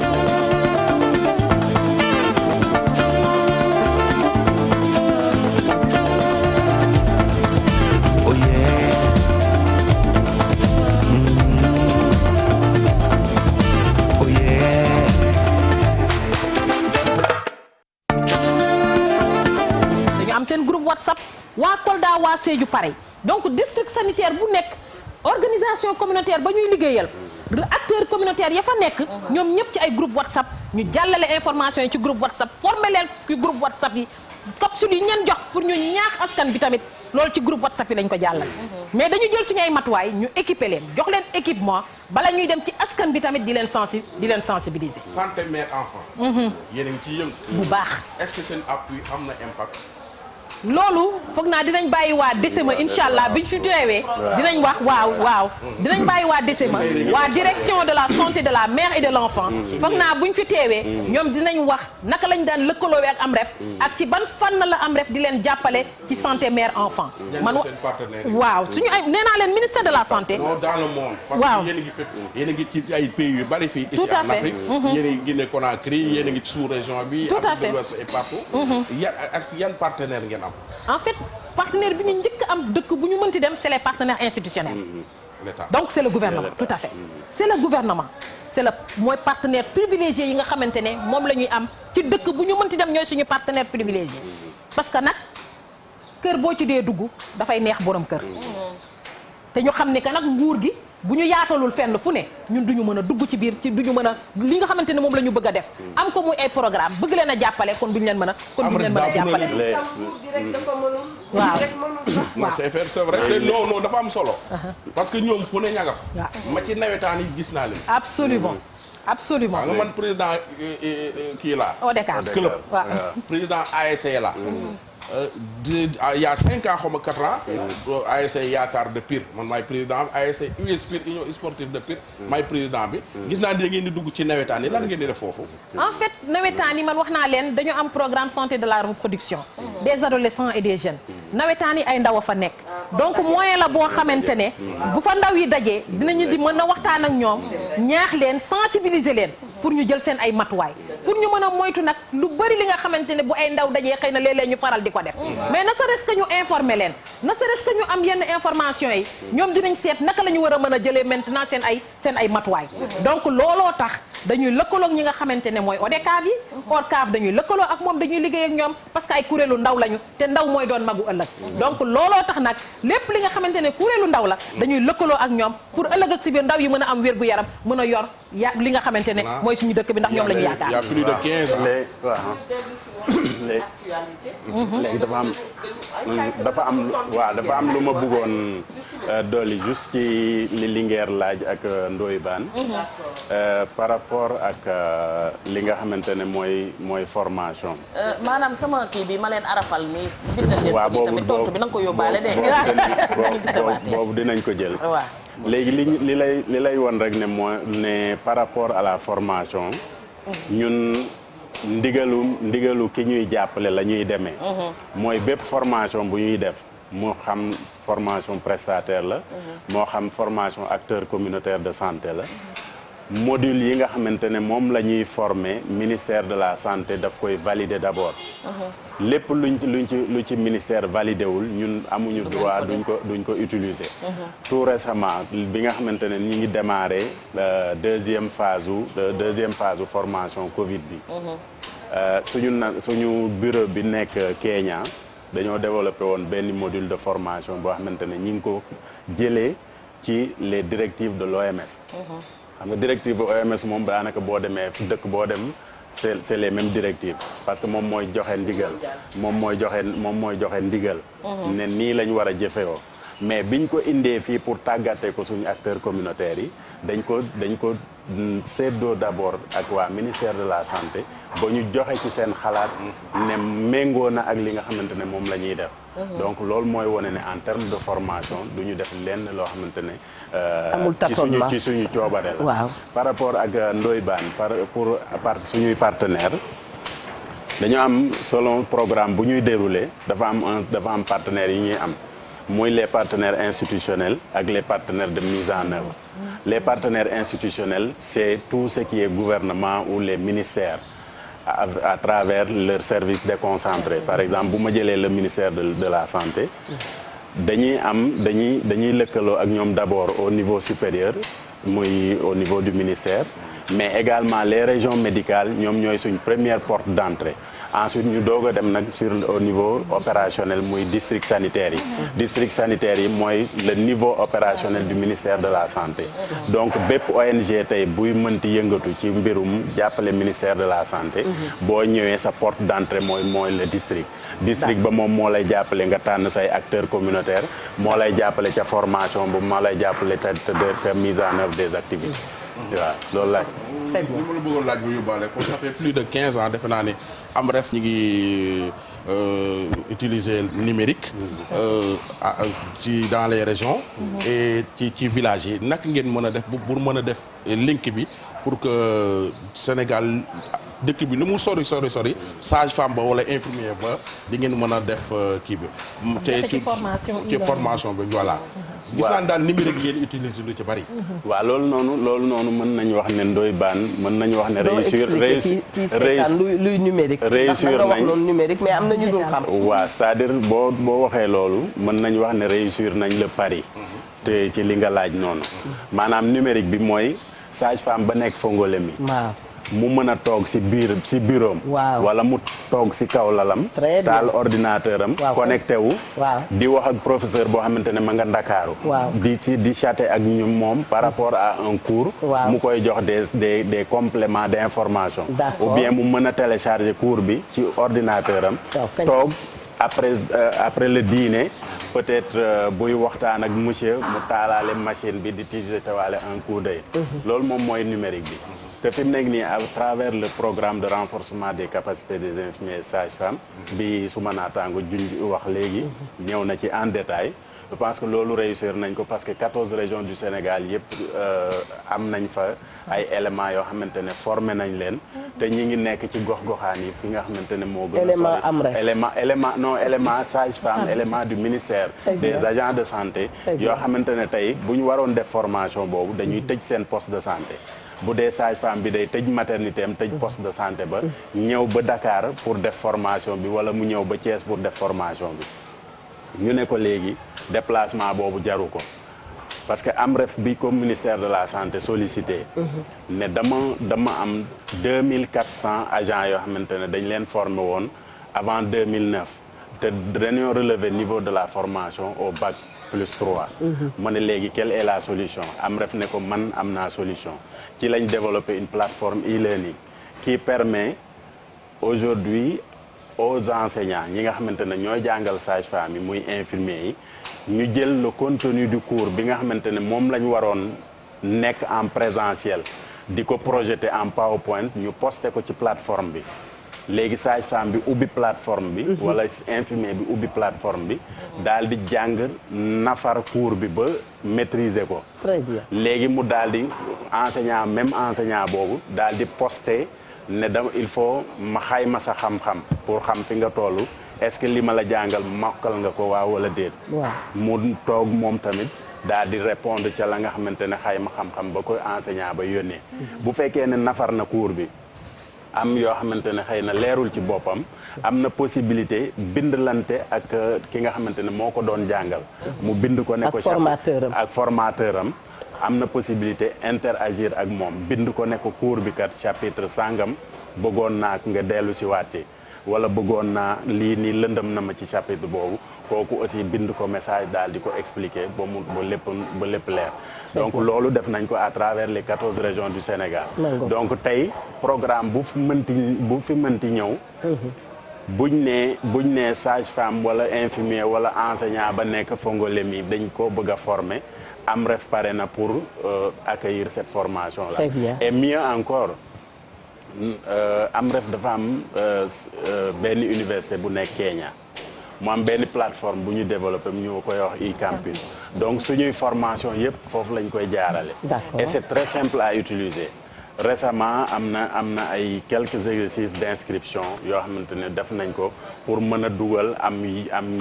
seen groupe WhatsApp waa Kolda waa Sédhiou pare donc district sanitaire bu nekk organisation communautaire ba ñuy liggéeyal acteurs communautaires ya fa nekk ñoom ñëpp ci ay groupe WhatsApp ñu jàllale information yi ci groupe WhatsApp former leen ci groupe WhatsApp yi capsule yi ñeen jox pour ñu ñaax askan bi tamit loolu ci groupe WhatsApp yi lañ ko jàllale. mais dañu jël suñu ay matuwaay ñu équiper leen jox leen équipement bala ñuy dem ci askan bi tamit di leen sensibiliser. santé mère enfant. yéen a ngi ciy yëngu. bu baax est-ce que seen appui am na impact. loolu foog naa dinañ bàyyi waa DSMA incha allah biñ fi teewee dinañ wax waaw dinañ bàyyi waa DSMA waa direction de la santé de la mère et de l'enfant foog naa buñ fi teewee ñoom dinañ wax naka lañ daan lëkkaloo ak AMREF ak ci ban fànn la AMREF di leen jàppale ci santé mère enfant man waaw suñu ay nee naa leen ministère de la santé non dans le monde parce que yéen a ngi fépp yéen a ngi ci ay pays yu bari fii ici en Afrique yéen a ngi Guinée Conakry yéen a ngi ci sous-région bi Afrique de l'Ouest et partout est-ce que yan partenaire ngeen en fait partenaire bi ñu njëkk am dëkk bu ñu mënti dem c'est les partenaires institutionnels donc c'est le gouvernement tout à fait c'est le gouvernement c'est le mooy partenaire privilégié yi nga xamante ne moom la ñuy am ci dëkk bu ñu mënti dem ñooy suñu partenaire privilégié parce que nag kër boo ci dee dugg dafay neex borom kër te ñu xam ne que nag nguur gi bu ñu yaatalul fenn fu ne ñun duñu mën a dugg ci biir ci duñu mën a li nga xamante ne moom la ñu bëgg a def am ko muy ay programme bëgg leen a jàppale kon duñu leen mën a jàppale waaw non c'est vrai c'est non dafa am solo parce que ñoom fu ne ña nga fa ma ci nawetaan yi gis naa leen absolument nga man président kii la ODCAV club président ASC la il y a 5 ans xaw ma 4 ans ASC Yaakaar de Pire man maay président ASC US Pire Union sportive de Pire maay président bi gis naa da ngeen di dugg ci nawetaan yi lan ngeen di def foofu en fait nawetaan yi man wax naa leen dañu am programme santé de la reproduction des adolescents et des jeunes nawetaan yi ay ndaw a fa nekk donc moyen la boo xamante ne bu fa ndaw yi dajee dinañu di mën a waxtaan ak ñoom ñaax leen sensibiliser leen pour ñu jël seen ay matuwaay pour ñu mën a moytu nag lu bari li nga xamante ne bu ay ndaw dajee xëy na léeg-léeg ñu faral di ko def mais ne serait-ce que ñu informer leen ne serait-ce que ñu am yenn information yi ñoom dinañ seet naka la ñu war a mën a jëlee maintenant seen ay matuwaay donc looloo tax dañuy lëkkaloog ñi nga xamante ne mooy ODCAV yi ODCAV dañuy lëkkaloo ak moom dañuy liggéey ak ñoom parce que ay kuréelu ndaw lañu te ndaw mooy doon magu ëllëg donc looloo tax nag lépp li nga xamante ne kuréelu ndaw la dañuy lëkkaloo ak ñoom pour ëllëg ak si biir ndaw yi mën a am wér gu yaram mën a yor li nga xamante ne mooy suñu dëkk bi ndax ñoom la ñu yaakaar. il y a plus de 15 ans léegi dafa am lu ma bëggoon dolli juste ci li Linguère laaj ak Ndoye Bane par rapport ak li nga xamante ne mooy formation. maanaam sama kii bi ma leen arafal nii. bindal leen ko tamit tontu bi na nga ko yóbbaale de. boobu dinañ ko jël. léegi li lay won rek ne par rapport à la formation ñun ndigalu ki ñuy jàppale la ñuy demee mooy bépp formation bu ñuy def moo xam formation prestataire la moo xam formation acteur communautaire de santé la module yi nga xamante ne moom la ñuy former ministère de la santé daf koy valider d'abord lépp lu ci ministère validé wul ñun amuñu droit duñ ko utiliser tout récemment bi nga xamante ne ñi ngi démarré deuxième phase u formation Covid bi suñu bureau bi nekk Kenya dañoo développé woon benn module de formation boo xamante ne ñi ngi ko jëlee ci les directives de l'OMS xam nga directive OMS moom daanaka boo demee dëkk boo dem c'est les mêmes directives parce que moom mooy joxe ndigal moom mooy joxe ndigal ne nii lañ war a jëfewoo mais biñ ko indee fii pour tàggatee ko suñu acteurs communautaires yi dañ ko seddoo d'abord ak waa ministère de la santé ba ñu joxe ci seen xalaat ne méngoo na ak li nga xamante ne moom la ñuy def donc loolu mooy wane ne en termes de formation du ñu def lenn loo xamante ne ci suñu coobare la par rapport ak Ndoye Bane pour suñuy partenaire dañu am selon programme bu ñuy dérouler dafa am partenaires yi ñuy am muy les partenaires institutionnels ak les partenaires de mise en œuvre les partenaires institutionnels c'est tout ce qui est gouvernement ou les ministères à travers leur service déconcentré par exemple bu ma jëlee le ministère de la santé dañuy lëkkaloo ak ñoom d'abord au niveau supérieur muy au niveau du ministère mais également les régions médicales ñoom ñooy suñ première porte d'entrée ensuite ñu doog a dem nag sur au niveau opérationnel muy district sanitaire yi district sanitaire yi mooy le niveau opérationnel du ministère de la santé donc bépp ONG tey buy mënti yëngatu ci mbirum jàppale ministère de la santé boo ñëwee sa porte d'entrée mooy le district ba moom moo lay jàppale nga tànn say acteurs communautaires moo lay jàppale ca formation bu moo lay jàppale ca mise en œuvre des activités waaw loolu laaj li ma la bëggoon laaj bu yóbbaale comme ça fait plus de 15 ans defe naa ne AMREF ñi ngi utiliser numérique ci dans les régions et ci villages yi naka ngeen mën a def pour mën a def link bi pour que Sénégal dëkk bi lu mu sori sage femme ba wala infirmier ba di ngeen mën a def kii bi te ci formation bi voilà gis naa daal numérique ngeen utiliser lu ci bari waaw loolu noonu mën nañu wax ne Ndoye Bane mën nañu wax ne luy numérique réussir nañ numérique mais am na ñu dul xam waaw c'est-à-dire boo waxee loolu mën nañu wax ne réussir nañ le pari te ci li nga laaj noonu maanaam numérique bi mooy sage femme ba nekk Fongolemi mu mën a toog si bureau am wala mu toog si kaw lalam taal ordinateur am connecté wu di wax ak professeur boo xamante ne ma nga Ndakaaru di chatter ak ñu moom par rapport à un cours mu koy jox des compléments d'information ou bien mu mën a télécharger cours bi ci ordinateur am toog après le dîner peut-être buy waxtaan ak monsieur mu taalaale machine bi di tijetewaale un coup d'œil loolu moom mooy numérique bi te fi mu nekk nii à travers le programme de renforcement des capacités des infirmiers sages-femmes bi suma naataango junj wax léegi ñëw na ci en détail je pense que loolu réussir nañ ko parce que 14 régions du Sénégal yëpp am nañ fa ay éléments yoo xamante ne formé nañ leen te ñi ngi nekk ci gox-goxaan yi fi nga xamante ne moo gën a sori élément sage-femme élément du ministère des agents de santé yoo xamante ne tey bu ñu waroon def formation boobu dañuy tëj seen poste de santé bu dee sage-femme bi day tëj maternité am tëj poste de santé ba ñëw ba Dakar pour def formation bi wala mu ñëw ba Thiès pour def formation bi ñu ne ko léegi déplacement boobu jaru ko parce que AMREF bi comme ministère de la santé sollicité ne dama am 2400 agents yoo xamante ne dañ leen formé woon avant 2009 te dañoo relever niveau de la formation au bac +3 ma ne léegi quelle est la solution AMREF ne ko man am naa solution ci lañ développé une plateforme e-learning qui permet aujourd'hui aux enseignants ñi nga xamante ne ñooy jàngal sage-femme yi muy infirmier yi ñu jël le contenu du cours bi nga xamante ne moom lañ waroon nekk en présentiel di ko projeté en PowerPoint ñu posté ko ci plateforme bi léegi sage-femme bi ubbi plateforme bi wala infirmier bi ubbi plateforme bi daal di jàng nafar cours bi ba maîtriser ko très bien léegi mu daal di même enseignant boobu daal di posté ne dama il faut ma xayma sa xam-xam pour xam fi nga toll est-ce que li ma la jàngal mokkal nga ko waaw wala déet mu toog moom tamit daal di répondre ca la nga xamante ne xayma xam-xam ba koy enseignant ba yónnee bu fekkee ne nafar na cours bi am yoo xamante ne xëy na leerul ci boppam am na possibilité bindlante ak ki nga xamante ne moo ko doon jàngal mu bind ko ne ko ak formateur am na possibilité interagir ak moom bind ko ne ko cours bi kat chapitre sangam bëggoon naa nga dellu si waat ci wala bëggoon naa lii nii lëndëm na ma ci chapitre boobu kooku aussi bind ko message daal di ko expliquer ba lépp leer donc loolu def nañ ko à travers les 14 régions du Sénégal donc tey programme bu fi mënti ñëw buñ ne sage-femme wala infirmier wala enseignant ba nekk Fongolemi dañ ko bëgg a former AMREF pare na pour accueillir cette formation là et mieux encore AMREF dafa am benn université bu nekk Kenya mu am benn plateforme bu ñu développé ñu koy wax e-campus donc suñuy formation yëpp foofu lañ koy jaarale et c'est très simple à utiliser récemment am na ay quelques exercices d'inscription yoo xamante ne def nañ ko pour mën a dugal am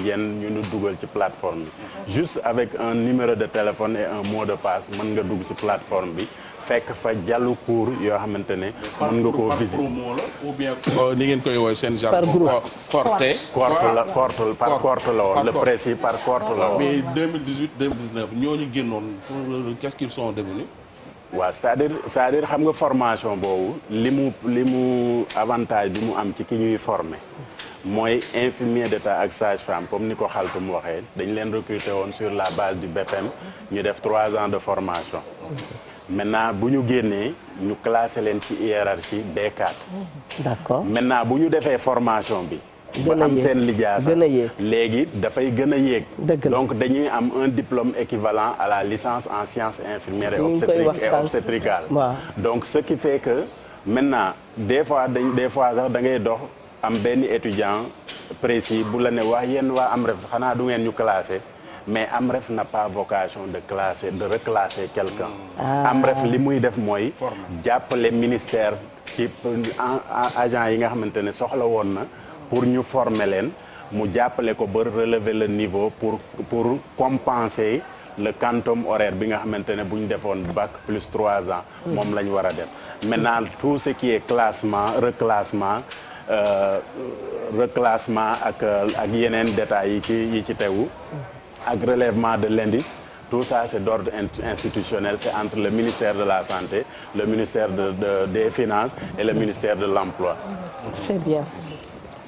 yenn ñu dugal ci plateforme bi juste avec un numéro de téléphone et un mot de passe mën nga dugg ci plateforme bi fekk fa jàllu cours yoo xamante ne mën nga koo visiter ou bien ni ngeen koy woowee seen jargon par cohorte la woon le précis par cohorte la woon mais 2018 2019 ñooñu génnoon qu'est-ce qu'ils sont devenus waaw c'est-à-dire xam nga formation boobu li mu avantage bi mu am ci ki ñuy former mooy infirmier d'état ak sage-femme comme ni ko Xaltum waxee dañ leen recruter woon sur la base du BFM ñu def 3 ans de formation maintenant bu ñu génnee ñu classé leen ci hiérarchie B4. d'accord maintenant bu ñu defee formation bi ba am seen lijaasa léegi dafay gën a yéeg donc dañuy am un diplôme équivalent à la licence en sciences infirmières et obstétricales donc ce qui fait que maintenant des fois sax da ngay dox am benn étudiant précis bu la ne wax yéen waa AMREF xanaa du ngeen ñu classé mais AMREF n'a pas vocation de reclasser quelqu'un AMREF li muy def mooy jàppale ministère ci agent yi nga xamante ne soxla woon na pour ñu former leen mu jàppale ko ba relever le niveau pour compenser le quantum horaire bi nga xamante ne bu ñu defoon bac plus 3 ans moom la ñu war a def maintenant tout ce qui est classement reclassement ak yeneen détails yi ci tegu ak relèvement de l'indice tout ça c'est d'ordre institutionnel c'est entre le ministère de la santé le ministère des finances et le ministère de l'emploi. Très bien.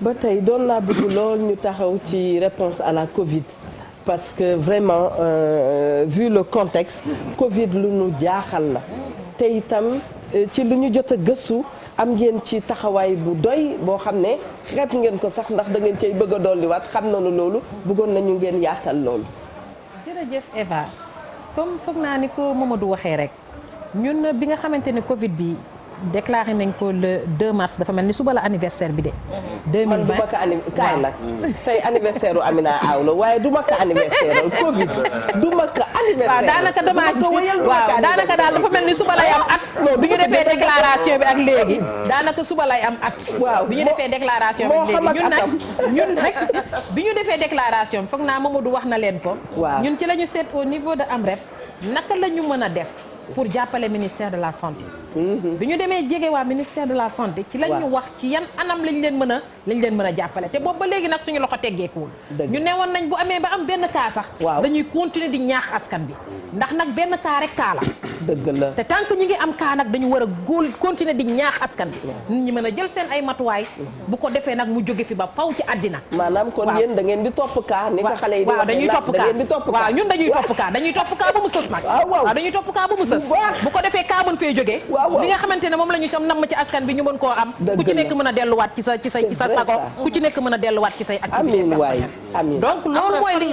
ba tey doon naa bëgg lool ñu taxaw ci réponse à la Covid parce que vraiment vu le contexte Covid lu ñu jaaxal la te itam ci lu ñu jot a gëstu am ngeen ci taxawaay bu doy boo xam ne xeet ngeen ko sax ndax da ngeen cay bëgg a dolliwaat xam nañu loolu bëggoon nañu ngeen yaatal loolu. jërëjëf Eva comme foog naa ni ko Mamadou waxee rek ñun bi nga xamante ne Covid bi déclaré nañ ko le 2 mars dafa mel ni suba la anniversaire bi de. 2020 man du ma ko kaay nag tey anniversaire u Amina Aw la waaye du ma ko anniversaire al Covid du ma ko anniversaire. waaw daanaka daanaka daal dafa mel ni suba lay am at. bi ñu defee déclaration bi ak léegi. daanaka suba lay am at. waaw bi ñu defee déclaration bi ak léegi ñun rek bi ñu defee déclaration bi foog naa Mamadou wax na leen ko. waaw ñun ci la ñu seet au niveau de AMREF naka la ñu mën a def pour jàppale ministère de la santé. bi ñu demee jege waa ministère de la santé ci lañ ñu wax ci yan anam lañ leen mën a jàppale te boobu ba léegi nag suñu loxo teggeekuwul ñu ne woon nañ bu amee ba am benn cas sax dañuy continuer di ñaax askan bi ndax nag benn cas rek cas la dëgg la te tant que ñu ngi am cas nag dañu war a continuer di ñaax askan bi nit ñi mën a jël seen ay matuwaay bu ko defee nag mu jóge fi ba faw ci àddina maanaam kon yéen da ngeen di topp cas ni ko xale yi di waaw dañuy topp cas waaw ñun dañuy topp cas ba mu sës nag waaw dañuy topp cas ba mu sës bu ko defee cas mën fee jógee li nga xamante ne moom la ñu tam namm ci askan bi ñu mën koo am ku ci nekk mën a delluwaat ci sa sago ku ci nekk mën a delluwaat ci say activité personnelle donc loolu mooy li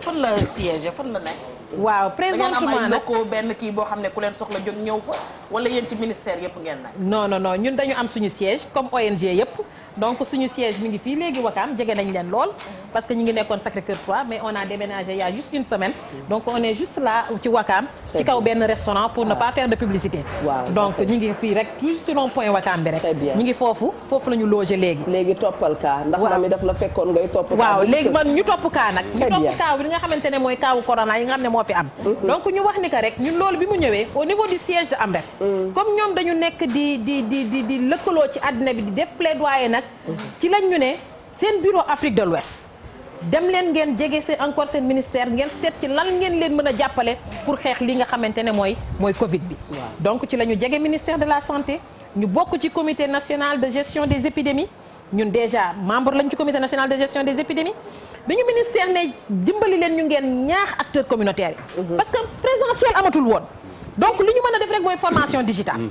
fan la siège fan la nekk waaw présentement nag ko benn kii boo xam ne ku leen soxla jóg ñëw fa wala yéen ci ministère yëpp ngeen nag non ñun dañu am suñu siège comme ONG yëpp donc suñu siège mi ngi fii léegi Wakaam jege nañ leen lool parce que ñu ngi nekkoon Sacré-Cœur 3 mais on a déménagé il y a juste une semaine donc on est juste là ci Wakaam ci kaw benn restaurant pour ne pas faire de publicité donc ñu ngi fii rek toujours sur un point Wakaam bi rek ñu ngi foofu la ñu loger léegi toppal kaa ndax mami daf la fekkoon ngay topp waaw léegi man ñu topp kaa nag ñu topp kaa bi nga xamante ne mooy kaawu corona yi nga xam ne moo fi am donc ñu wax ni que rek ñun loolu bi mu ñëwee au niveau du siège de AMREF comme ñoom dañu nekk di lëkkaloo ci àddina bi di def plaidoyer nag ci lañ ñu ne seen bureau Afrique de l'Ouest dem leen ngeen jege seen ministère ngeen seet ci lan ngeen leen mën a jàppale pour xeex li nga xamante ne mooy Covid bi donc ci la ñu jege ministère de la santé ñu bokk ci comité national de gestion des épidémies ñun déjà membre lañ ci comité national de gestion des épidémies bi ñu ministère ne dimbali leen ñu ngeen ñaax acteurs communautaires yi parce que présentiel amatul woon donc li ñu mën a def rek mooy formation digitale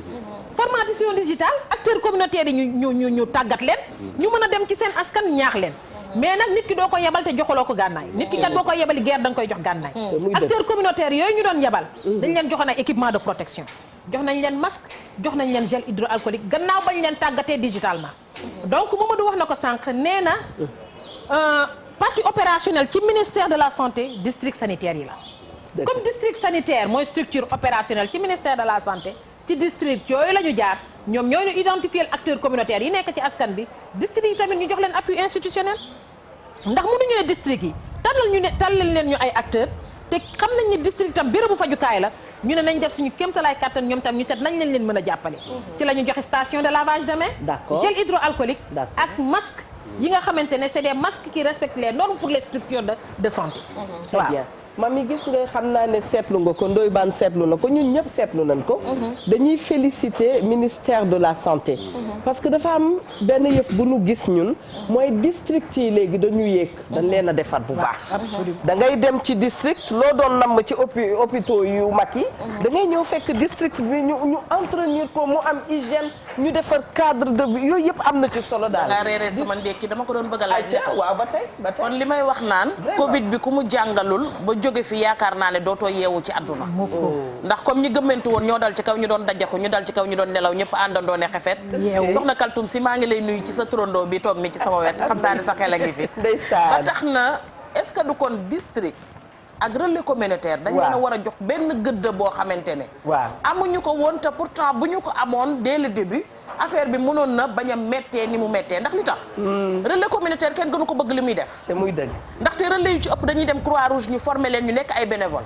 acteurs communautaires yi ñu tàggat leen ñu mën a dem ci seen askan ñaax leen mais nag nit ki doo ko yebal te joxaloo ko gànnaay nit ki kat boo koy yebali guerre da nga koy jox gànnaay acteurs communautaires yooyu ñu doon yebal dañ leen joxoon ay équipement de protection jox nañ leen masque jox nañ leen gel hydroalcoolique gannaaw bañ leen tàggatee digitalement donc Mamadou wax na ko sànq nee na partie opérationnelle ci ministère de la santé district sanitaire yi la comme district sanitaire mooy structure opérationnelle ci ministère de la santé ci district yooyu la ñu jaar ñoom ñoo ñu identifier acteurs communautaires yi nekk ci askan bi district yi tamit ñu jox leen appui institutionnel ndax mënuñu ne district yi tàllal leen ñu ay acteurs te xam nañ ne district tam bérébu fajukaay la ñu ne nañ def suñu kéemtalaay kàttan ñoom tam ñu seet nañ leen mën a jàppale ci la ñu joxe station de lavage de mains gel hydroalcoolique ak masque yi nga xamante ne c'est des masques qui respectent les normes pour les structures de santé waaw mami gis nga xam naa ne seetlu nga ko Ndoye Bane seetlu na ko ñun ñëpp seetlu nañ ko. dañuy féliciter ministère de la santé. parce que dafa am benn yëf bu nu gis ñun mooy district yi léegi dañu yéeg dañ leen a defar bu baax. da ngay dem ci district loo doon namm ci hôpitaux yu mag yi. da ngay ñëw fekk district bi ñu entretenir ko mu am hygiène ñu defar cadre de vie yooyu yëpp am na ci solo daal. da ngaa reeree sama ndekki dama ko doon bëgg a laaj. waaw ba tey kon li may wax naan. Covid bi ku mu jàngalul ba jóge fi yaakaar naa ne dootoo yeewu ci àdduna. ndax comme ñi gëmmentu woon ñoo dal ci kaw ñu doon dajaku ñu dal ci kaw ñu doon nelaw ñëpp àndandoo ne xefet. soxna Kaltum si maa ngi lay nuyu ci sa turandoo bi toog ni ci sama wet xam naa ne sa xel a ngi fi. ba tax na est-ce que du kon district ak relais communautaire dañ leen a war a jox benn gëdd boo xamante ne. amuñu ko woon te pourtant bu ñu ko amoon dès le début affaire bi mënoon na bañ a méttee ni mu méttee ndax li tax. relais communautaire kenn gënu ko bëgg li muy def. te muy dëgg. ndaxte relais yu ci ëpp dañuy dem Croix Rouge ñu former leen ñu nekk ay bénévole.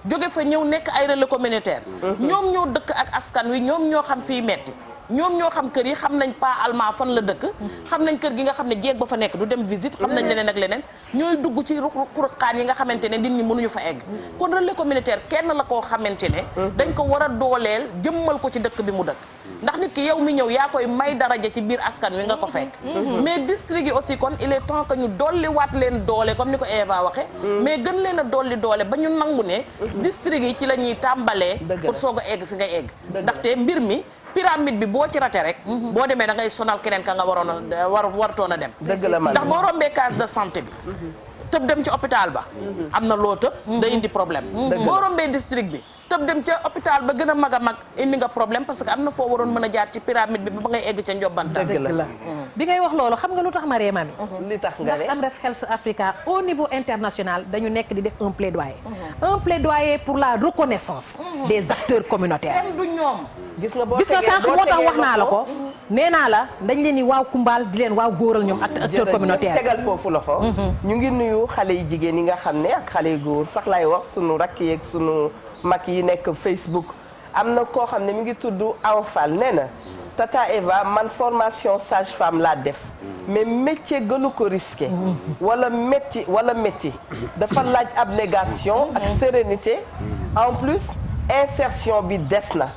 jóge fa ñëw nekk ay relais communautaire. ñoom ñoo dëkk ak askan wi ñoom ñoo xam fii metti ñoom ñoo xam kër yi xam nañ pas allemand fan la dëkk. xam nañ kër gi nga xam ne jéeg ba fa nekk du dem visite. xam nañ leneen ak leneen ñooy dugg ci ruqaan yi nga xamante ne nit ñi mënuñu fa egg. kon relais communautaire kenn la koo xamante ne. dañ ko war a dooleel jëmmal ko ci dëkk bi mu dëkk. ndax nit ki yow mi ñëw yaa koy may daraja ci biir askan wi nga ko fekk. mais district yi aussi kon il est temps que ñu dolli waat leen doole comme ni ko Eva waxe mais gën leen a dolli doole ba ñu nangu ne. district yi ci la ñuy tàmbalee. pour soog a egg fi ngay egg. ndaxte mbir mi. pyramide bi boo ci raté rek. boo demee da ngay sonal keneen ka nga waroon a wartoon a dem. dëgg la man ndax boo rombee case de santé bi. tëb dem ci hôpital ba. am na loo tëb. day indi problème. boo rombee district bi. tëb dem ca hôpital ba gën a mag a mag indi nga problème parce que am na foo waroon mën a jaar ci pyramide bi ba ngay egg ca njobbantal. dëgg la bi ngay wax loolu xam nga lu tax ma ree mami. li tax nga ne ndax Amref Health Africa au niveau international dañu nekk di def un plaidoyer. un plaidoyer pour la reconnaissance. des acteurs communautaires. kenn du ñoom. gis nga sànq moo tax wax naa la ko nee naa la dañ leen ni waaw kumbaal di leen waaw góoral ñoom ak acteur communautaire tegal foofu loxo ñu ngi nuyu xale yi jigéen yi nga xam ne ak xale yu góor sax lay wax sunu rakk yeeg sunu mag yi nekk Facebook am na koo xam ne mi ngi tudd Aw Fall nee na Tata Eva man formation sage-femme laa def mais métier gënu ko risqué wala métti dafa laaj abnégation ak sérénité en plus insertion bi des na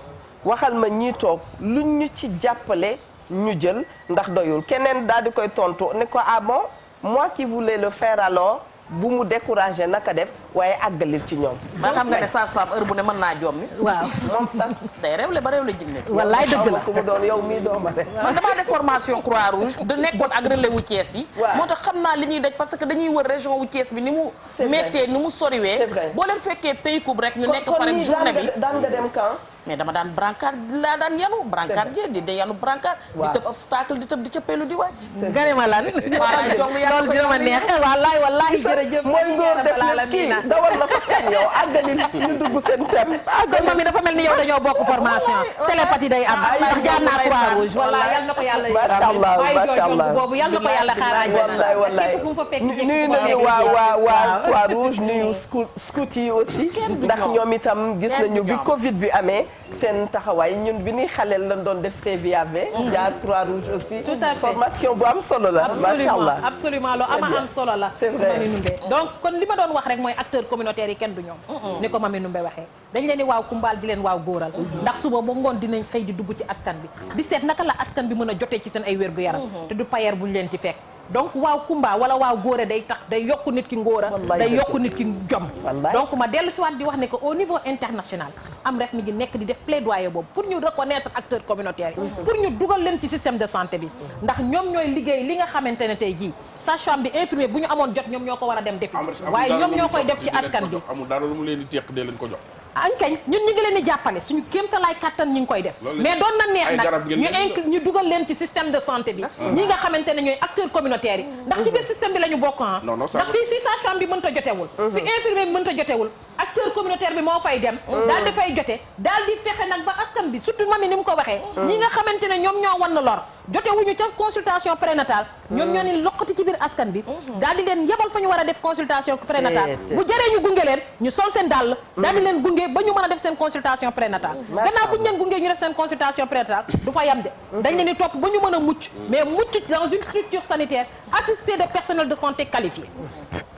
waxal ma ñii toog luñ ñu ci jàppale ñu jël ndax doyul keneen daal di koy tontu ne ko ah bon moi qui voulais le faire alors bu mu découragé naka def waaye àggalil ci ñoom. ba xam nga ne sage-femme heure bu ne mën naa jommi. waaw moom sax day réewle ba réewle jig nekk. wallaay dëgg la ku mu doon yow mii dooma rek. man damaa def formation Croix Rouge da nekkoon ak relais wu Thiès yi. moo tax xam naa li ñuy daj parce que dañuy wër région wu Thiès bi ni mu. méttee ni mu soriwee. boo leen fekkee pays coupe rek ñu nekk fa rek journée bi daan nga dem camp. mais dama daan brancard laa daan yanu brancard di yanu brancard. di tëb obstacle di tëb di cëppeelu di wàcc. nga ne ma lan. loolu dina ma neex wallaay wallaay jërëjëf. mooy góor def na kii dawal na fa kañ yow àggali ñu dugg seen thème. kon mami dafa mel ni yow dañoo bokk formation. télépathie day am ndax jaar naa Croix Rouge. wallaay yal na ko yàlla macha allah macha allah boobu yal na ko yàlla xaaral. wallaay wallaay nuyu nañu waa Croix Rouge nuyu scout yi aussi. ndax ñoom itam gis nañu bi Covid bi amee. seen taxawaay ñun bi ni xaleel lañ doon def CVAV. jaar Croix Rouge aussi. tout à fait formation bu am solo la. macha allah absolument lu am solo la. c'est vrai Mami Numbe donc kon li ma doon wax rek mooy acteurs communautaires yi kenn du ñoom. ni ko Mami Numbe waxee dañ leen di waaw kumbaal di leen waaw góoral. ndax suba ba ngoon dinañ xëy di dugg ci askan bi. di seet naka la askan bi mën a jotee ci seen ay wér gu yaram. te du payeer buñ leen ci fekk. donc waaw kumba wala waaw góore day tax day yokku nit ki ngóora day yokku nit ki jom donc ma dellu si waat di wax ne que au niveau international Amref mi ngi nekk di def plaidoyer boobu pour ñu reconnaître acteurs communautaires yi pour ñu dugal leen ci système de santé bi ndax ñoom ñooy liggéey li nga xamante ne tey jii sage-femme bi infirmier bu ñu amoon jot ñoom ñoo ko war a dem defi waaye ñoom ñoo koy def ci askan bi amul dara lu mu leen di teq dee leen ko jox ankañ ñun ñu ngi leen di jàppale suñu kéemtalaay kattan ñu ngi koy def mais doon na neex nag ñu dugal leen ci système de santé bi ñi nga xamante ne ñooy acteurs communautaires yi ndax ci biir système bi la ñu bokk ndax fii si sage-femme bi mënta jotewul fi infirmier bi mënta jotewul acteur communautaire bi moo fay dem daal di fay jote daal di fexe nag ba askan bi surtout mami ni mu ko waxee ñi nga xamante ne ñoom ñoo wan na lor jotewuñu ca consultation prénatale ñoom ñoo ni loqati ci biir askan bi daal di leen yebal fa ñu war a def consultation prénatale bu jëree ñu gunge leen ñu sol seen dàll daal di leen gunge ba ñu mën a def seen consultation prénatale gannaaw bu ñu leen gungee ñu def seen consultation prénatale du fa yam de dañ leen di topp ba ñu mën a mucc mais mucc dans une structure sanitaire assistée de personnel de santé qualifié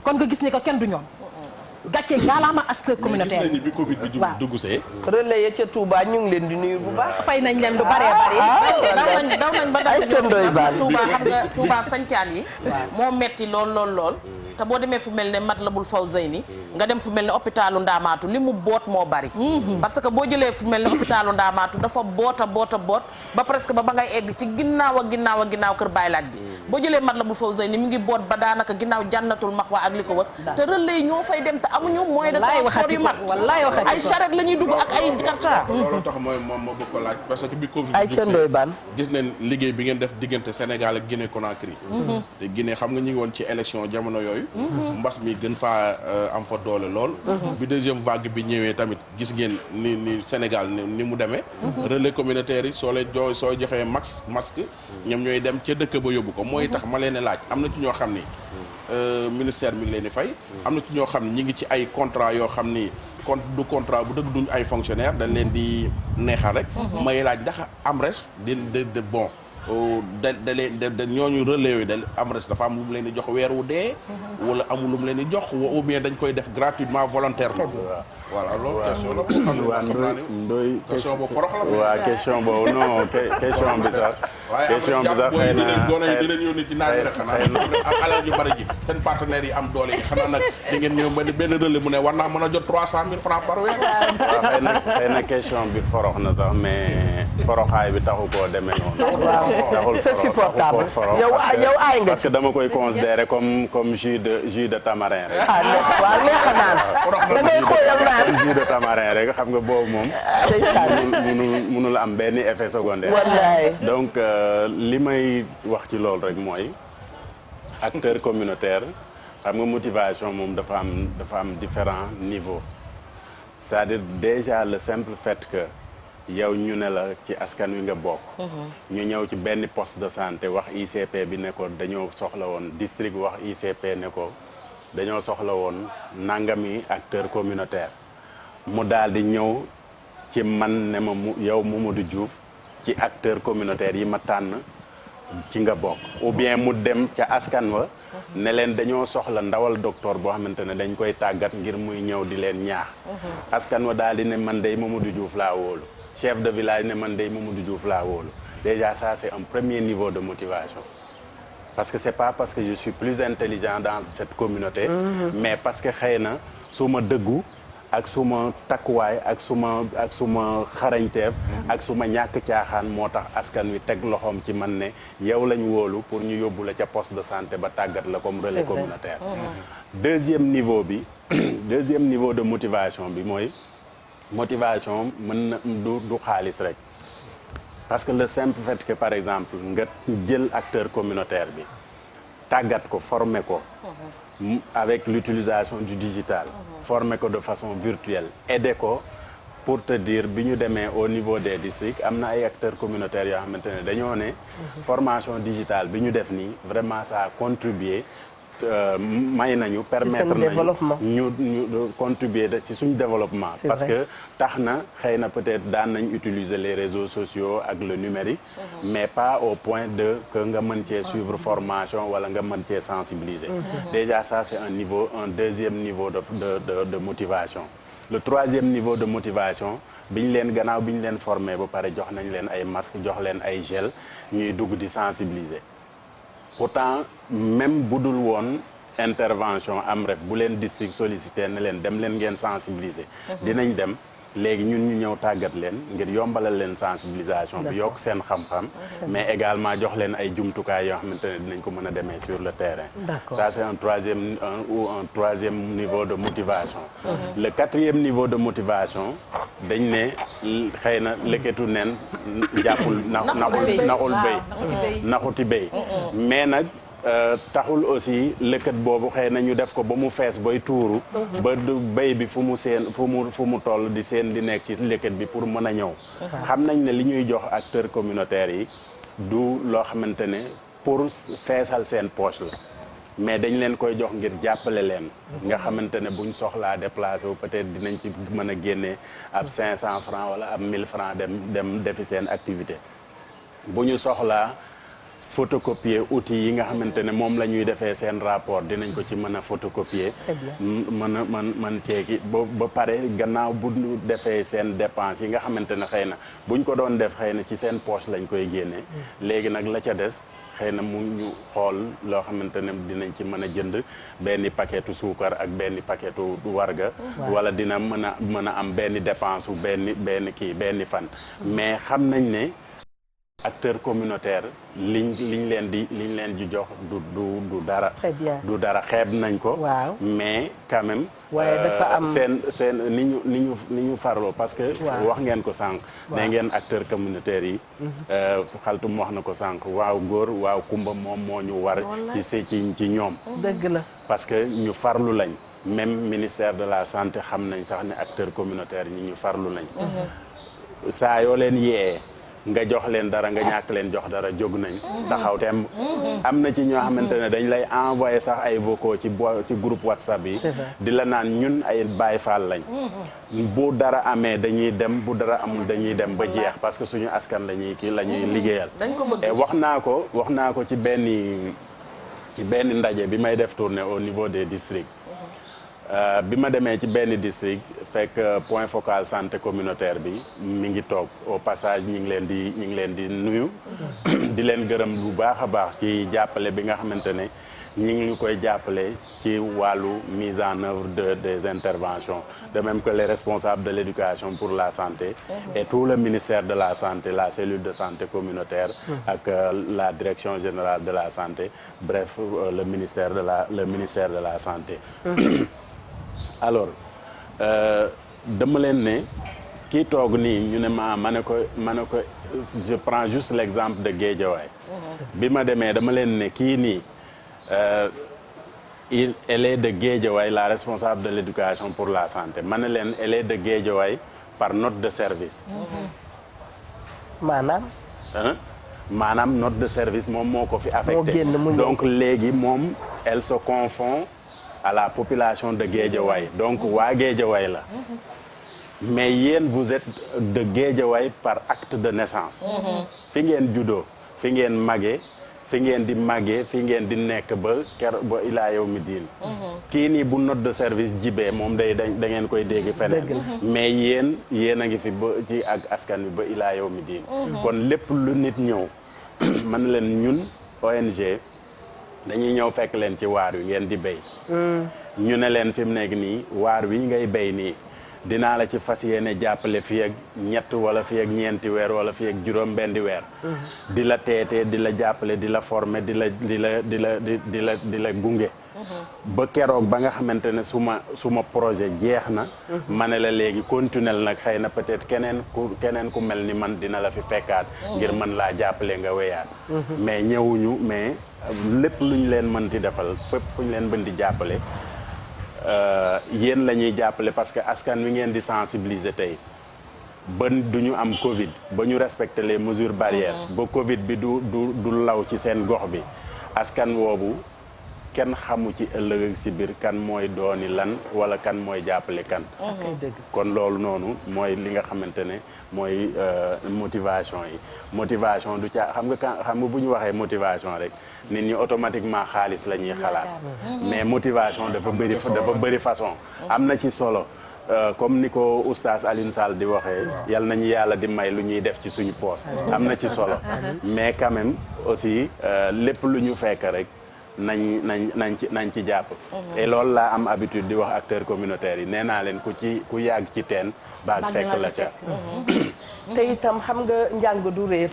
kon nga gis ni que kenn du ñoom gàcce gaalaama acteur communautaire gis nañu bi Covid bi dugg see. relais ca Touba ñu ngi leen di nuyu bu baax. fay nañ leen lu baree bari. daw nañ ba ay cëndooy baan Touba xam nga Touba sancaan yi moo metti lool te boo demee fu mel ne Matlabul Fawzayni nga dem fu mel ne hôpitalu Ndaamaatu li mu boot moo bari parce que boo jëlee fu mel ne hôpitalu Ndaamaatu dafa boot ba presque ba ngay egg ci ginnaaw kër Baylaat gi boo jëlee Matlabul Fawzayni mi ngi boot ba daanaka ginnaaw Jannatul Maxwa ak li ko wër te relais yi ñoo fay dem te amuñu moyen de transport yu mat ay charrette la ñuy dugg ak ay karta loolu tax mooy moom ma bëgg ko laaj parce que bi Covid ay cëndooy baan gis nañ liggéey bi ngeen def diggante Sénégal ak Guinée Conakry te Guinée xam nga ñu ngi woon ci élection jamono yooyu mbas mi gën faa am fa doole lool bi deuxième vague bi ñëwee tamit gis ngeen ni Sénégal ni mu demee relais communautaire yi soo joxee masque ñoom ñooy dem ca dëkk ba yóbbu ko mooy tax ma leen laaj am na ci ñoo xam ni ministère mi ngi leen di fay am na ci ñoo xam ni ñi ngi ci ay contrat yoo xam ni du contrat bu dëgg duñ ay fonctionnaire dañ leen di neexal rek may laaj ndax AMRES de bon da leen ñooñu relais yooyu da AMRES dafa am lu mu leen di jox weer wu dee wala amul lu mu leen di jox ou bien dañ koy def gratuitement volontairement voilà loolu question la Ndoye question bu forox la waaw question boobu non question bi sax question bi sax xëy na doole yi dinañ yónni ci naaj rek xanaa ak alal yu bari ji seen partenaires yi am doole yi xanaa nag di ngeen ñëw ba benn relais mu ne war naa mën a jot 300 000 francs par weer waaw xëy na question bi forox na sax mais foroxaay bi taxu koo demee noonu taxul c'est supportable yow aay nga parce que dama koy considérer comme jus de tamarin rek waaw neex naan da ngay xooyal naan jus de tamarin rek xam nga boobu moom mënul am benn effet secondaire donc li may wax ci loolu rek mooy acteur communautaire xam nga motivation moom dafa am différents niveaux c'est-à-dire déjà le simple fait que yow ñu ne la ci askan wi nga bokk ñu ñëw ci benn poste de santé wax ICP bi ne ko dañoo soxla woon district wax ICP ne ko dañoo soxla woon nangami acteur communautaire mu daal di ñëw ci man ne ma yow Mamadou Diouf ci acteur communautaire yi ma tànn ci nga bokk ou bien mu dem ca askan wa ne leen dañoo soxla ndawal docteur boo xamante ne dañ koy tàggat ngir muy ñëw di leen ñaax askan wa daal di ne man day Mamadou Diouf laa wóolu chef de village ne man day Mamadou Diouf laa wóolu déjà ça c'est un premier niveau de motivation parce que c'est pas parce que je suis plus intelligent dans cette communauté mais parce que xëy na su ma dëggu ak suma takkuwaay ak suma xarañteef ak suma ñàkk caaxaan moo tax askan wi teg loxoom ci man ne yow lañ wóolu pour ñu yóbbu la ca poste de santé ba tàggat la comme relais communautaire deuxième niveau de motivation bi mooy motivation mën na du xaalis rek parce que le simple fait que par exemple nga jël acteur communautaire bi tàggat ko former ko avec l'utilisation du digital former ko de façon virtuelle aider ko pour te dire bi ñu demee au niveau des districts am na ay acteurs communautaires yoo xamante ne dañoo ne formation digitale bi ñu def nii vraiment ça a contribué may nañu permettre nañu ñu contribuer ci suñu développement parce que tax na xëy na peut-être daan nañ utiliser les réseaux sociaux ak le numérique mais pas au point de que nga mën cee suivre formation wala nga mën cee sensibiliser déjà ça c'est un deuxième niveau de motivation le troisième niveau de motivation biñ leen gannaaw bi ñu leen formé ba pare jox nañ leen ay masques jox leen ay gel ñuy dugg di sensibiliser pourtant même bu dul woon intervention AMREF bu leen district sollicité ne leen dem leen ngeen sensibiliser dinañ dem léegi ñun ñu ñëw tàggat leen ngir yombalal leen sensibilisation bi yokk seen xam-xam mais également jox leen ay jumtukaay yoo xamante ne dinañ ko mën a demee sur le terrain ça c'est un troisième niveau de motivation le quatrième niveau de motivation dañ ne xëy na lëkketu nen jàppul naxuti béy mais nag taxul aussi lëkkat boobu xëy na ñu def ko ba mu fees bay tuuru ba béy bi fu mu toll di seen di nekk ci lëkkat bi pour mën a ñëw xam nañ ne li ñuy jox acteurs communautaires yi du loo xamante ne pour feesal seen poche la mais dañ leen koy jox ngir jàppale leen nga xamante ne buñ soxlaa déplacé wu peut-être dinañ ci mën a génnee ab 500 francs wala ab 1000 francs dem defi seen activité bu ñu soxlaa photocopier outils yi nga xamante ne moom la ñuy defee seen rapport dinañ ko ci mën a photocopier mën ceeki ba pare gannaaw bu ñu defee seen dépense yi nga xamante ne xëy na buñ ko doon def xëy na ci seen poche lañ koy génnee léegi nag la ca des xëy na mu ñu xool loo xamante ne dinañ ci mën a jënd benn paquetu suukar ak benn paquetu warga wala dina mën a am benn dépense benn fan mais xam nañ ne acteur communautaire liñ leen di jox du dara. Très bien. du dara xeeb nañ ko. waaw mais quand même. waaye dafa am seen ni ñu farloo parce que. wax ngeen ko sànq. ne ngeen acteur communautaire yi. su xaltum wax na ko sànq waaw góor waaw kumba moom moo ñu war. ci ñoom. dëgg la parce que ñu farlu lañ. même ministère de la santé xam nañ sax ne acteur communautaire ñi ñu farlu lañ. saa yoo leen yee. nga jox leen dara nga ñàkk leen jox dara jóg nañ taxaw tem am na ci ñoo xamante ne dañ lay envoyé sax ay vocaux ci groupe WhatsApp yi di la naan ñun ay Baay Faal lañ bu dara amee dañuy dem bu dara amul dañuy dem ba jeex parce que suñu askan la ñuy liggéeyal et wax naa ko ci benn ndaje bi may def tournée au niveau des districts bi ma demee ci benn district fekk point focal santé communautaire bi mi ngi toog au passage ñi ngi leen di nuyu di leen gërëm bu baax a baax ci jàppale bi nga xamante ne ñi ngi koy jàppale ci wàllu mise en œuvre des interventions de même que les responsables de l'éducation pour la santé et tout le ministère de la santé la cellule de santé communautaire ak la direction générale de la santé bref le ministère de la santé alors dama leen ne kii toog nii ñu ne ma ne ko je prends juste l'exemple de Guédiawaye bi ma demee dama leen ne kii nii elle est de Guédiawaye la responsable de l'éducation pour la santé ma ne leen elle est de Guédiawaye par note de service maanaam note de service moom moo ko fi affecté donc léegi moom elle se confond à la population de Guédiawaye donc waa Guédiawaye la mais yéen vous êtes de Guédiawaye par acte de naissance fi ngeen juddoo fi ngeen màggee fi ngeen di màggee fi ngeen di nekk ba ilaa yow mi diin kii nii bu note de service jibee moom da ngeen koy dégg feneen mais yéen a ngi fi ba ci ak askan wi ba ilaa yow mi diin kon lépp lu nit ñëw man leen ñun ONG dañuy ñëw fekk leen ci waar wi ngeen di béy ñu ne leen fi mu nekk nii waar wi ngay béy nii dinaa la ci fas yéene jàppale fii ak ñett wala fii ak ñeenti weer wala fii ak juróom benni weer di la teetee di la jàppale di la former di la gunge ba keroog ba nga xamante ne suma projet jeex na ma ne la léegi continuel nag xëy na peut-être keneen ku mel ni man dina la fi fekkaat ngir mën laa jàppale nga wéyaat mais ñëwuñu mais lépp lu ñu leen mën di defal fépp fu ñu leen mën di jàppale yéen la ñuy jàppale parce que askan wi ngeen di sensibiliser tey ba du ñu am Covid ba ñu respecter les mesures barrières ba Covid bi du law ci seen gox bi askan woobu kenn xamu ci ëllëg ak si biir kan mooy dooni lan wala kan mooy jàppale kan kon loolu noonu mooy li nga xamante ne mooy motivation du ca xam nga bu ñu waxee motivation rek nit ñi automatiquement xaalis la ñuy xalaat mais motivation dafa bëri façon am na ci solo comme ni ko oustaz Alioune Sall di waxee yal nañu yàlla di may lu ñuy def ci suñu poos am na ci solo mais quand même aussi lépp lu ñu fekk rek nañ ci jàpp et loolu laa am habitude di wax acteurs communautaires yi nee naa leen ku yàgg ci teen baag fekk la ca te itam xam nga njàng du réer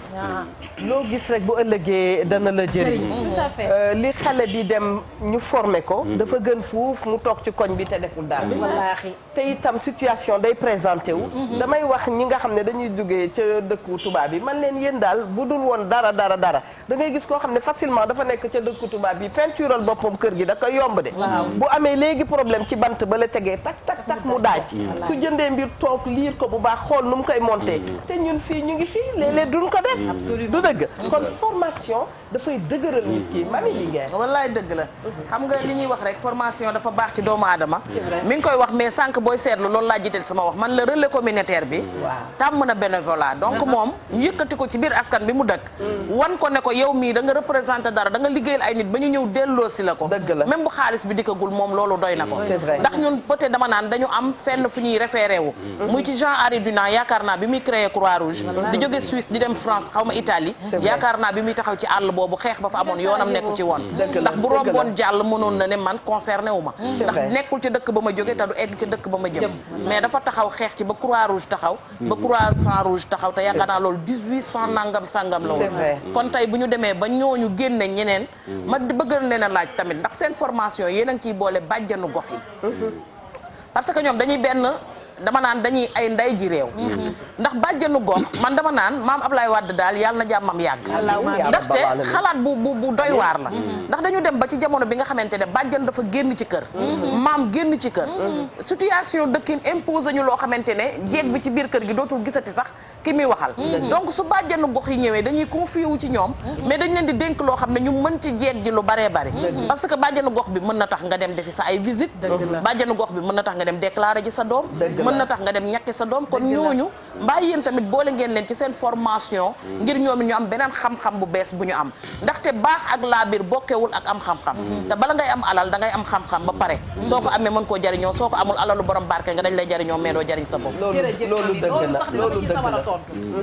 loo gis rek bu ëllëgee dana la jëriñ li xale bi dem ñu formé ko dafa gën fuuf mu toog ci koñ bi te deful dara te itam situation day présenté wu damay wax ñi nga xam ne dañuy jógee ca dëkku tubaab yi man leen yéen daal bu dul woon dara da ngay gis koo xam ne facilement dafa nekk ca dëkku tubaab yi peintural boppam kër gi da koy yomb de bu amee léegi problème ci bant ba la tegee tak mu daaj su jëndee mbir toog liir ko bu baax xool nu mu koy monté te ñun fii ñu ngi fii léeg-léeg duñ ko def. du dëgg kon formation dafay dëgëral nit ki mami li ngeen. wallaay dëgg la xam nga li ñuy wax rek formation dafa baax ci doomu aadama. mi ngi koy wax mais sànq booy seetlu loolu laa jiital sama wax man la relais communautaire bi. tàmm na bénévolat donc moom ñu yëkkati ko ci biir askan bi mu dëkk. wan ko ne ko yow mii da nga représenté dara da nga liggéeyal ay nit ba ñu ñëw delloo si la ko. même bu xaalis bi dikkagul moom loolu doy na ko. ndax ñun peut-être dama naan dañu am fenn fu ñuy référé wu. muy ci Jean-Henri Dunant yaakaar naa bi muy créé Croix-Rouge. di jóge Suisse di dem France xaw ma Italie. yaakaar naa bi muy taxaw ci àll boobu xeex ba fa amoon yoonam nekku ci woon. ndax bu romboon jàll mënoon na ne man concerné wu ma. ndax nekkul ci dëkk ba ma jóge te du egg ci dëkk ba ma jëm. mais dafa taxaw xeex ci ba Croix-Rouge taxaw. ba Croix-Rouge taxaw te yaakaar naa loolu 1800 nangam sangam la woon. kon tey bu ñu demee ba ñooñu génne ñeneen. ma bëgg leen a laaj tamit ndax seen formation yéen a ngi ciy boole bàjjanu gox yi. parce que ñoom dañuy dama naan dañuy ay nday ji réew. ndax bàjjanu gox man dama naan maam Ablaye Wade daal yàlla na jàmmam yàgg. ndaxte xalaat bu doy waar la. ndax dañu dem ba ci jamono bi nga xamante ne bàjjan dafa génn ci kër. maam génn ci kër. situation dëkkin impose ñu loo xamante ne jeeg bi ci biir kër gi dootul gisati sax ki muy waxal. donc su bàjjanu gox yi ñëwee dañuy confié wu ci ñoom. mais dañ leen di dénk loo xam ne ñu mën ci jeeg ji lu baree bari. parce que bàjjanu gox bi mën na tax nga dem defi sa ay visite. bàjjanu gox bi mën na tax nga dem déclarer ji sa doom. mën na tax nga dem ñàkki sa doom kon ñooñu mbaa yéen tamit boole ngeen leen ci seen formation ngir ñoom ñu am beneen xam-xam bu bees bu ñu am ndaxte baax ak laabir bokkewul ak am xam-xam te bala ngay am alal da ngay am xam-xam ba pare soo ko amee mën koo jariñoo soo ko amul alalu borom barke nga dañ lay jariñoo mais doo jariñ sa bopp. loolu dëgg la loolu dëgg la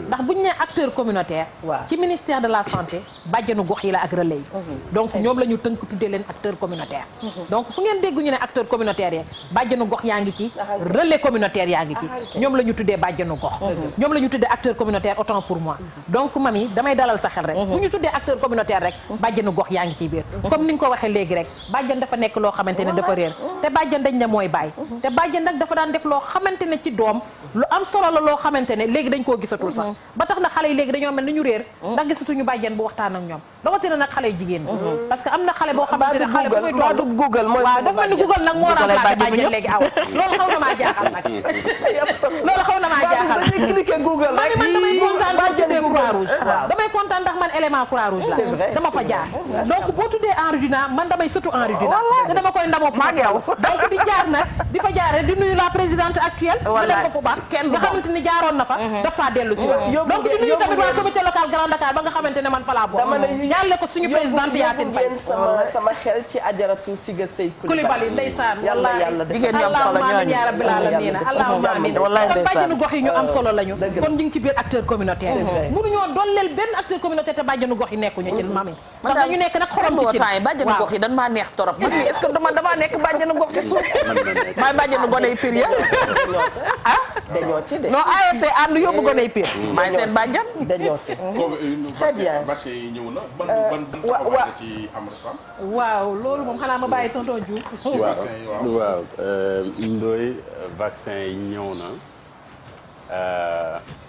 ndax bu ñu nee acteur communautaire ci ministère de la santé bàjjanu gox yi la ak relais yi donc ñoom la ñu tënk tuddee leen acteur communautaire donc fu ngeen dégg ñu ne acteur communautaire yi bàjjanu gox yaa ngi ci relais communautaire yaa ngi ci ñoom la ñu tuddee bàjjanu gox ñoom la ñu tuddee acteur communautaire autant pour moi donc mami damay dalal sa xel rek bu ñu tuddee acteur communautaire rek bàjjanu gox yaa ngi ciy biir comme ni nga ko waxee léegi rek bàjjan dafa nekk loo xamante ne dafa réer te bàjjan dañ ne mooy bàyyi te bàjjan nag dafa daan def loo xamante ne ci doom lu am solo la loo xamante ne léegi dañ koo gisatul sax ba tax na xale yi léegi dañoo mel ni ñu réer ndax gisatuñu bàjjan bu waxtaan ak ñoom rawatina nag xale yu jigéen parce que am na xale boo xamante ne xale bu muy toll Google mooy waaw dafa mel ni Google nag moo remplacé bàjjan léegi aw loolu xaw na maa jaaxal nag loolu xaw na maa jaaxal dañuy cliquer Google rek man damay kontaan ba tuddee Croix-Rouge damay kontaan ndax man élément Croix-Rouge la dama fa jaar donc boo tuddee Henri Dunant man damay sëtu Henri Dunant te dama koy ndamoo fa donc di jaar nag di fa jaaree di nuyu la présidente actuelle ma dem ko fu baax nga xamante ni jaaroon na fa dafa dellu si waat donc di nuyu tamit waa comité local Grand Dakar ba nga xamante ne man fa laa bokk jàlle ko suñu présidente Yacine Faye sama xel ci ajaratu Siga Sey Coulibaly ndeysaan wallahi jigéen ñi am solo ñooñu ya rabbil alamin allahumma amin wallahi bàjjenu gox yi ñu am solo lañu kon ñu ngi ci biir acteur communautaire mënuñoo dooleel benn acteur communautaire te bàjjenu gox yi nekkuñu ci mami ndax dañu nekk nag xorom ci temps yi bàjjenu gox yi dañ maa neex torop man est-ce que damaa nekk bàjjenu gox ci suuf maay bàjjenu gone yi pire ya dañoo ci de non ASC ànd yóbbu gone yi pire maay seen bàjjan dañoo ci très bien vaccin yi ñëw na ban ban ci Amar Sam waaw loolu moom xanaa ma bàyyi tonton Diouf waaw Ndoye vaccin yi ñëw na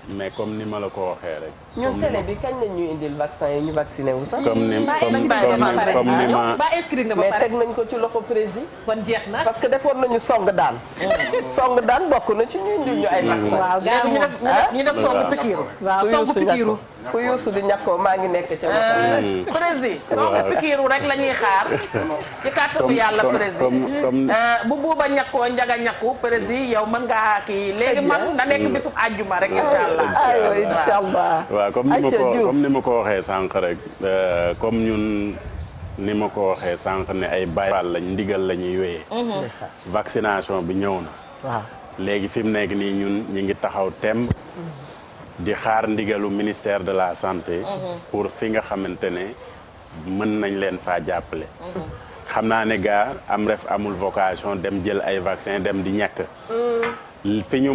mais comme ni ma la ko waxee rek. ñun télé bi kañ la ñuy indil vaccin yi ñu vacciné wu sax. comme ni ma ba inscrire nga ba mais pare teg nañ ko ci loxo président. kon jeex na parce que defoon nañu song daan. song daan bokk na ci ñu indil ñu ay vaccin. waaw léegi ñu def songu pikiiru waaw songu pikiiru fu yuusu di ñàkkoo maa ngi nekk ca président songu pikiiru rek la ñuy xaar ci kàttanu yàlla président bu buuba ñàkkoo njaga ñàkku président yow mën ngaa kii léegi man na nekk bisub àjjuma rek incha allah aywa incha allah waaw comme ni ma ko waxee sànq rek comme ñun ni ma ko waxee sànq ne ay bayal lañ ndigal la ñuy wéyee vaccination bi ñëw na waaw léegi fi mu nekk nii ñun ñi ngi taxaw temb di xaar ndigalu ministère de la santé pour fi nga xamante ne mën nañ leen faa jàppale xam naa ne gaa am ref amul vocation dem jël ay vaccin dem di ñàkk fi ñu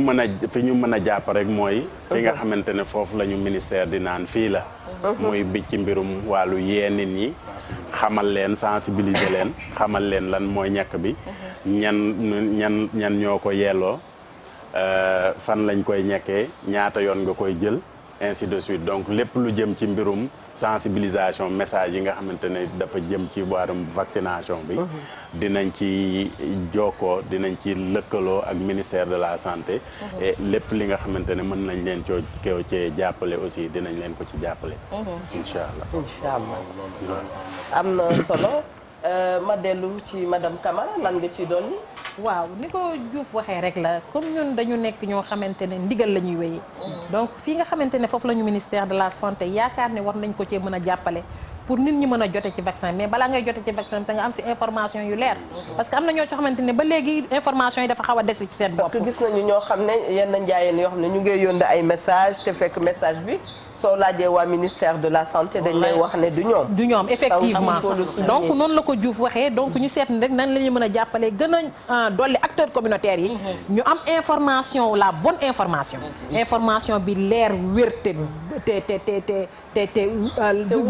mën a jàpp rek mooy fi nga xamante ne foofu la ñu ministère di naan fii la muy bi ci mbirum wàllu yee nit ñi xamal leen sensibiliser leen xamal leen lan mooy ñàkk bi ñan ñoo ko yelloo fan lañ koy ñàkkee ñaata yoon nga koy jël ainsi de suite donc lépp lu jëm ci mbirum sensibilisation message yi nga xamante ne dafa jëm ci wàllum vaccination bi dinañ ci jokkoo dinañ ci lëkkaloo ak ministère de la santé et lépp li nga xamante ne mën nañ leen kew cee jàppale aussi dinañ leen ko ci jàppale incha allah am na solo ma dellu ci madame Camara lan nga ci dolli. waaw ni ko Diouf waxee rek la comme ñun dañu nekk ñoo xamante ne ndigal la ñuy wéyee donc fii nga xamante ne foofu la ñu ministère de la santé yaakaar ne war nañ ko cee mën a jàppale pour nit ñi mën a jote ci vaccin mais balaa ngay jote ci vaccin sa nga am si information yu leer parce que am na ñoo xamante ne ba léegi information yi dafa xaw a des ci seen bopp. parce que gis nañu ñoo xam ne yenn njaayeen yoo xam ne ñu ngi yónnee ay message te fekk message bi soo laajee waa ministère de la santé dañ lay wax ne du ñoom. du ñoom effectivement donc noonu la ko Diouf waxee donc ñu seet rek nan la ñu mën a jàppale gën a dolli acteurs communautaires yi. ñu am information la bonne information. information bi leer wér te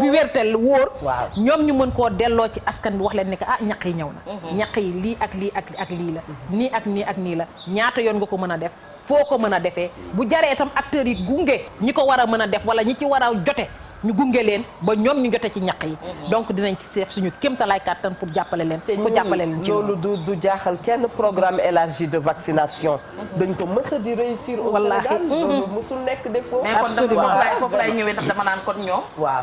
bi wértel wóor. ñoom ñu mën koo delloo ci askan bi wax leen ne que ñaq yi ñëw na. ñaq yi lii ak lii ak lii la. nii ak nii ak nii la ñaata yoon nga ko mën a def. foo ko mën a defee bu jaree itam acteurs yi gunge ñi ko war a mën a def wala ñi ci war a jote ñu gunge leen ba ñoom ñu jote ci ñaq yi donc dinañ ci seef suñu kéemtalaay kàttan pour jàppale leen ci loolu du jaaxal kenn programme élargi de vaccination dañ ko mës a di réussir au Sénégal loolu mësul nekk défaut mais kon foofu lay ñëwee ndax dama naan kon ñoom waaw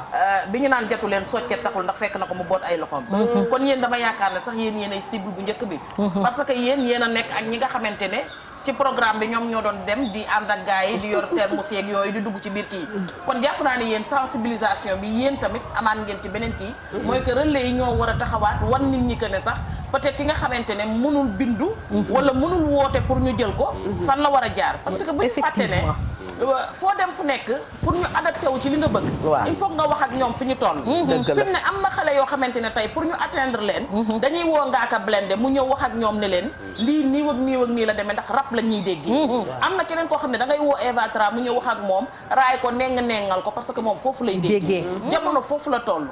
bi ñu naan jotu leen soccet taxul ndax fekk na ko mu boot ay loxoom kon yéen dama yaakaar ne sax yéen ay cible bu njëkk bi parce que yéen a nekk ak ñi nga xamante ne ci programme bi ñoom ñoo doon dem di ànd ak gars yi di yor thermos yeeg yooyu di dugg ci biir kii kon jàpp naa ne yéen sensibilisation bi yéen tamit amaan ngeen ci beneen kii mooy que relais yi ñoo war a taxawaat wan nit ñi que ne sax peut-être ki nga xamante ne mënul bindu wala mënul woote pour ñu jël ko fan la war a jaar parce que bu ñu fàtte ne foo dem fu nekk pour ñu adapté wu ci li nga bëgg il faut nga wax ak ñoom fi ñu toll fi mu ne am na xale yoo xamante ne tey pour ñu atteindre leen dañuy woo Ngaaka Blindé mu ñëw wax ak ñoom ne leen lii nii ak nii la demee ndax rap la ñuy dégg am na keneen koo xam ne da ngay woo Eva Tra mu ñëw wax ak moom raay ko nengal ko parce que moom foofu lay déggee jamono foofu la toll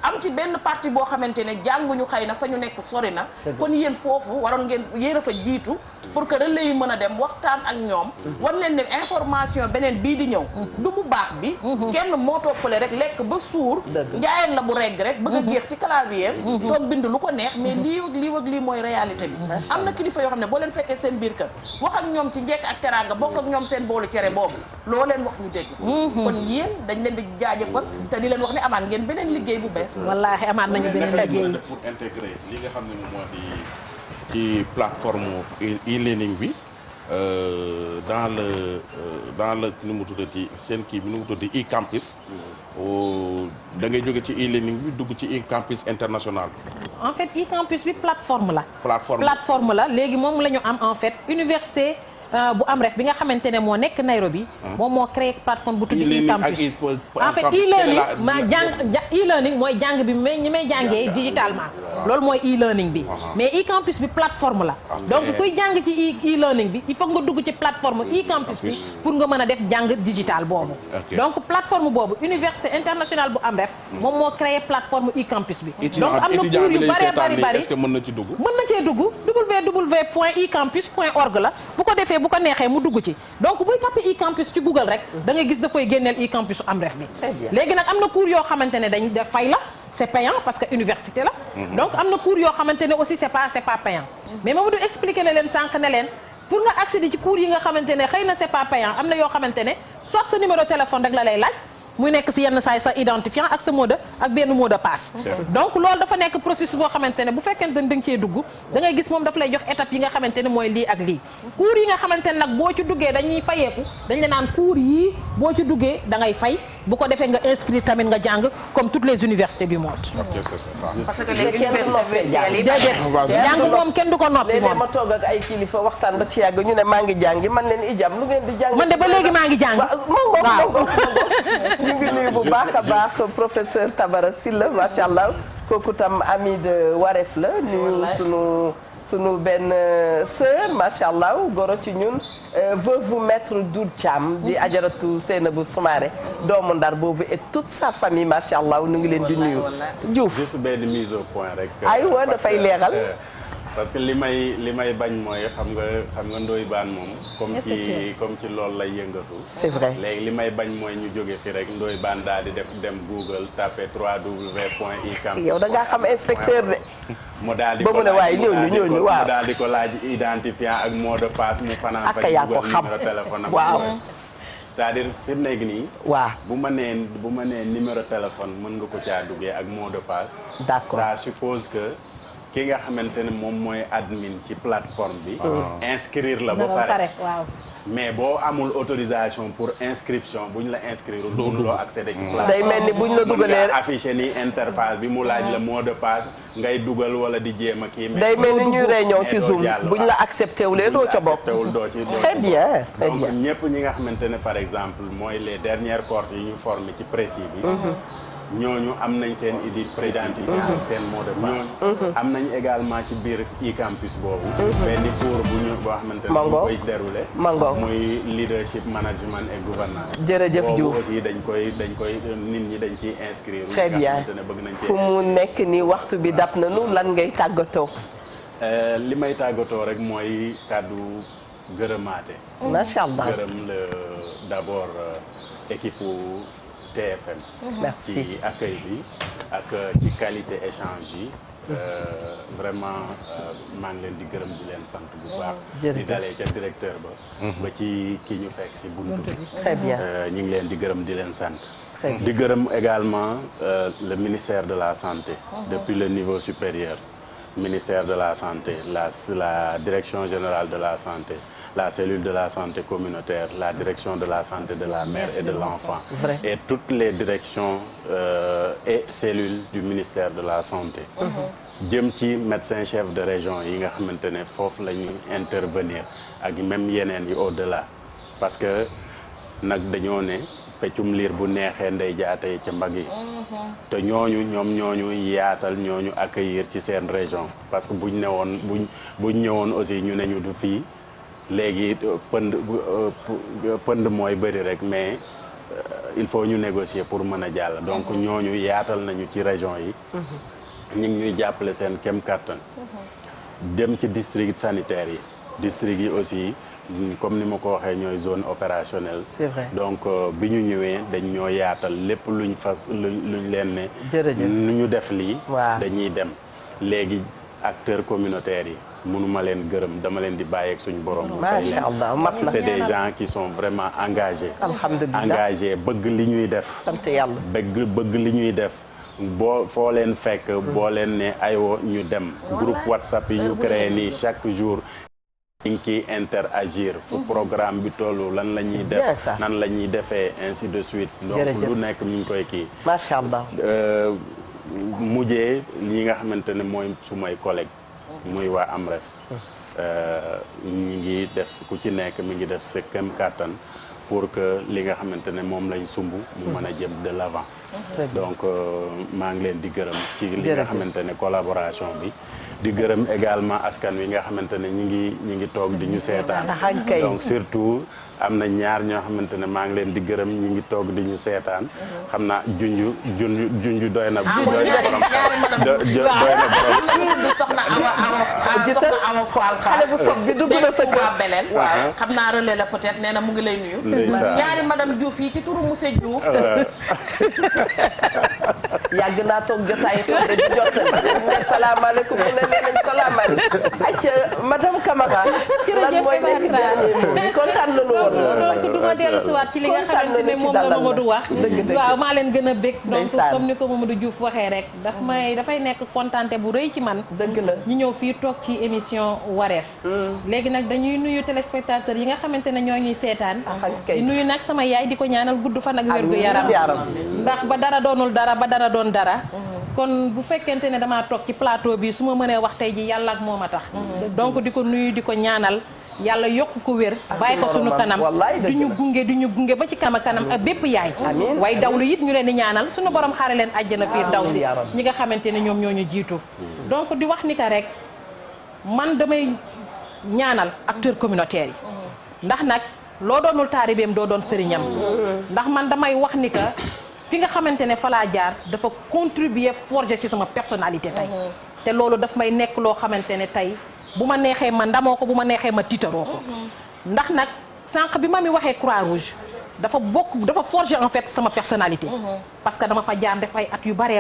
am ci benn partie boo xamante ne jànguñu xëy na fa ñu nekk sori na kon yéen foofu waroon ngeen yéen a fa jiitu pour que relais yi mën a dem waxtaan ak ñoom war leen ne information beneen bii di ñëw du bu baax bi kenn moo toppale rek lekk ba suur njaayeen la bu regg rek bëgg a géex ci clavier toog bind lu ko neex mais lii mooy réalité bi am na kilifa yoo xam ne boo leen fekkee seen biir kër wax ak ñoom ci njekk ak teraanga bokk ak ñoom seen boolu cere boobu loo leen wax ñu dégg kon yéen dañ leen di jaajëfal te di leen wax ne amaan ngeen beneen liggéey bu bees wallaahi amaat nañu beneen liggéey pour intégrer li nga xam ne moom moo di ci plateforme e-learning bi dans le nu mu tuddati seen kii bi nu mu tuddati e-campus da ngay jóge ci e-learning bi dugg ci e-campus international. en fait e-campus bi plateforme la. plateforme la léegi moom la ñu am en fait université bu Amref bi nga xamante ne moo nekk Nairobi. moom moo créé plateforme bu tudd e-campus. en fait e-learning mooy jàng bi ñi may jàngee digitalement. loolu mooy e-learning bi. mais e-campus bi plateforme la. donc kuy jàng ci e-learning bi il faut nga dugg ci plateforme e-campus bi pour nga mën a def jàng digital boobu. donc plateforme boobu université internationale bu Amref. moom moo créé plateforme e-campus bi. donc am na cours yu bari est-ce que mën na ci dugg. mën na cee dugg www.ecampus.org la bu ko defee bu ko neexee mu dugg ci donc buy tapé e-campus ci Google rek da ngay gis dafay génneel e-campus Amref bi. léegi nag am na cours yoo xamante ne dañ def fay la c'est payant parce que université la. donc am na cours yoo xamante ne aussi c'est pas payant. mais Mamadou expliqué na leen sànq ne leen pour nga accéder ci cours yi nga xamante ne xëy na c'est pas payant am na yoo xamante ne soit sa numéro téléphone rek la lay laaj. muy nekk si yenn saay sa identifiant ak sa mot ak benn mot de passe. donc loolu dafa nekk processus boo xamante ne bu fekkente ne da nga cee dugg da ngay gis moom dafa lay jox étape yi nga xamante ne mooy lii ak lii. cours yi nga xamante ne nag boo ci duggee dañuy fayeeku dañ la naan cours yii boo ci duggee da ngay fay bu ko defee nga inscrire tamit nga jàng comme toutes les universités du monde. parce que les universités jàng moom kenn du ko noppi moom. léeg-léeg ma toog ak ay kilifa waxtaan ba ci yàgg ñu ne maa ngi jàngi man leen ijam lu ngeen di jàng. man de ba léegi maa ngi jàng. waaw ñu ngi nuyu bu baax a baax professeur Tabara Sylla macha allah kooku tam ami de Wareef la nuyu sunu benn sœur macha allah goro ci ñun veuve maître Doudou Thiam di ajaratu Seynabou Soumaré doomu Ndar boobu et toute sa famille macha allah ñu ngi leen di nuyu. Diouf juste benn mise au point rek. aywa dafay leeral. parce que li may bañ mooy xam nga Ndoye Bane moom comme ci loolu lay yëngatu. c'est vrai léegi li may bañ mooy ñu jóge fi rek Ndoye Bane daal di dem Google tapé www.icampus. yow da ngaa xam inspecteur de. mu daal di ba mu ne waaye ñooñu waaw mu daal di ko laaj identifiant ak mot de passe mu fanaan ak yaa ko xam numéro téléphone am. waaw c'est-à-dire fi mu nekk nii. waaw bu ma nee numéro téléphone mën nga ko caa duggee ak mot de passe. d'accord ça suppose que ki nga xamante ne moom mooy admin ci plateforme bi. inscrire la ba pare waaw. mais boo amul autorisation pour inscription bu ñu la inscrire mënuloo accéder ci plateforme. day mel ni bu ñu la dugalee nga affiché ni interface bi mu laaj la mot de passe ngay dugal wala di jéem a kii. day mel ni ñuy réunion ci Zoom bu ñu la accepté wulee doo ca bokk. très bien très bien donc ñëpp ñi nga xamante ne par exemple mooy les dernières cohortes yi ñu formé ci précis bi. ñooñu am nañ seen identifiant ak seen mot de passe. am nañ également ci biir e-campus boobu. benn cours bu ñu boo xamante ne ñu koy déroulé. muy leadership management et gouvernance. jërëjëf Diouf boobu aussi dañ koy nit ñi dañ ciy inscrire. très bien fu mu nekk ni waxtu bi dab nañu lan ngay tàggatoo. li may tàggatoo rek mooy kàddu gërëmaate. macha allah gërëm d'abord équipe TFM. merci ci accueil bi ak ci qualité échange yi. vraiment maa ngi leen di gërëm di leen sant bu baax. di dalee ca directeur ba. ba ci ki ñu fekk si buntu bi. très bien ñu ngi leen di gërëm di leen sant. di gërëm également le ministère de la santé. depuis le niveau supérieur. ministère de la santé la direction générale de la santé. la cellule de la santé communautaire, la direction de la santé de la mère et de l'enfant. Et toutes les directions et cellules du ministère de la santé. jëm ci médecin chef de région yi nga xamante ne foofu la ñuy intervenir ak même yeneen yi au-delà. parce que nag dañoo ne peccum liir bu neexee ndey jaatee ca mbagg yi. te ñooñu yaatal ñooñu accueillir ci seen région. parce que buñ ñëwoon aussi ñu ne ñu du fii. léegi pënd mooy bëri rek mais il faut ñu négocier pour mën a jàll donc ñooñu yaatal nañu ci région yi ñu ngi ñuy jàppale seen kem kàttan dem ci district sanitaire yi district yi aussi comme ni ma ko waxee ñooy zone opérationnelle. c'est vrai donc bi ñu ñëwee dañ ñoo yaatal lépp luñ leen ne nu ñu def lii dañuy dem léegi acteurs communautaires yi mënuma leen gërëm dama leen di bàyyeeg suñu borom. macha allah parce que c'est des gens qui sont vraiment engagés. alhamdulilah engagés bëgg li ñuy def. sant yàlla bëgg li ñuy def. foo leen fekk boo leen ne aywa ñu dem. groupe WhatsApp yi ñu créé nii chaque jour. ñu ngi ciy interagir. fu programme bi tollu lan la ñuy def. nan la ñuy defee ainsi de suite. donc lu nekk mi ngi koy kii. macha allah. mujjee ñi nga xamante ne mooy sumay collègue muy waa AMREF ñi ngi def ku ci nekk mi ngi def sa kem kàttan pour que li nga xamante ne moom lañ sumb mu mën a jëm de l'avant donc maa ngi leen di gërëm ci li nga xamante ne collaboration bi di gërëm également askan wi nga xamante ne ñi ngi toog di ñu seetaan donc surtout am na ñaar ñoo xamante ne maa ngi leen di gërëm ñi ngi toog di ñu seetaan xam naa junju doy na borom soxna ama faal xale bu sob bi dugg na sa waa beleel xam naa relais la peut-être nee na mu ngi lay nuyu ñaari madame Diouf yi ci turu monsieur Diouf yàgg naa toog jotaay toog di jottali ne salaamaaleykum mu ne leen salaamaaleykum acca madame Camara lan mooy nekk dernier kontaan nañu woon donc du ma dellu si waat ci li nga xamante ne moom la Mamadou wax waaw maa leen gën a bég donc comme ni ko Mamadou Diouf waxee rek dafay nekk kontante bu rëy ci man dëgg la ñu ñëw fii toog ci émission wareef léegi nag dañuy nuyu téléspectateurs yi nga xamante ne ñoo ñuy seetaan di nuyu nag sama yaay di ko ñaanal gudd fan ak wér gu yaram ndax ba dara doonul dara ba dara doon dara kon bu fekkente ne damaa toog ci plateau bi su ma mënee wax tey ji yàlla ak moom a tax donc di ko nuyu di ko ñaanal yàlla yokk ko wér bàyyi ko sunu kanam di ñu gunge ba ci kanam ak bépp yaay waaye dawlu it ñu leen di ñaanal sunu borom xaare leen àjjana fiir daw si ñi nga xamante ne ñoom ñoo ñu jiitu donc di wax ni ka rek man damay ñaanal acteurs communautaires yi ndax nag loo doonul taalibeem doo doon sëriñam ndax man damay wax ni ka fi nga xamante ne fa laa jaar dafa contribuer forger ci sama personnalité tey te loolu daf may nekk loo xamante ne tey bu ma neexee ma ndamoo ko bu ma neexee ma tiitaroo ko ndax nag sànq bi ma mi waxee Croix-Rouge dafa forger en fait sama personnalité parce que dama fa jaar def ay at yu bari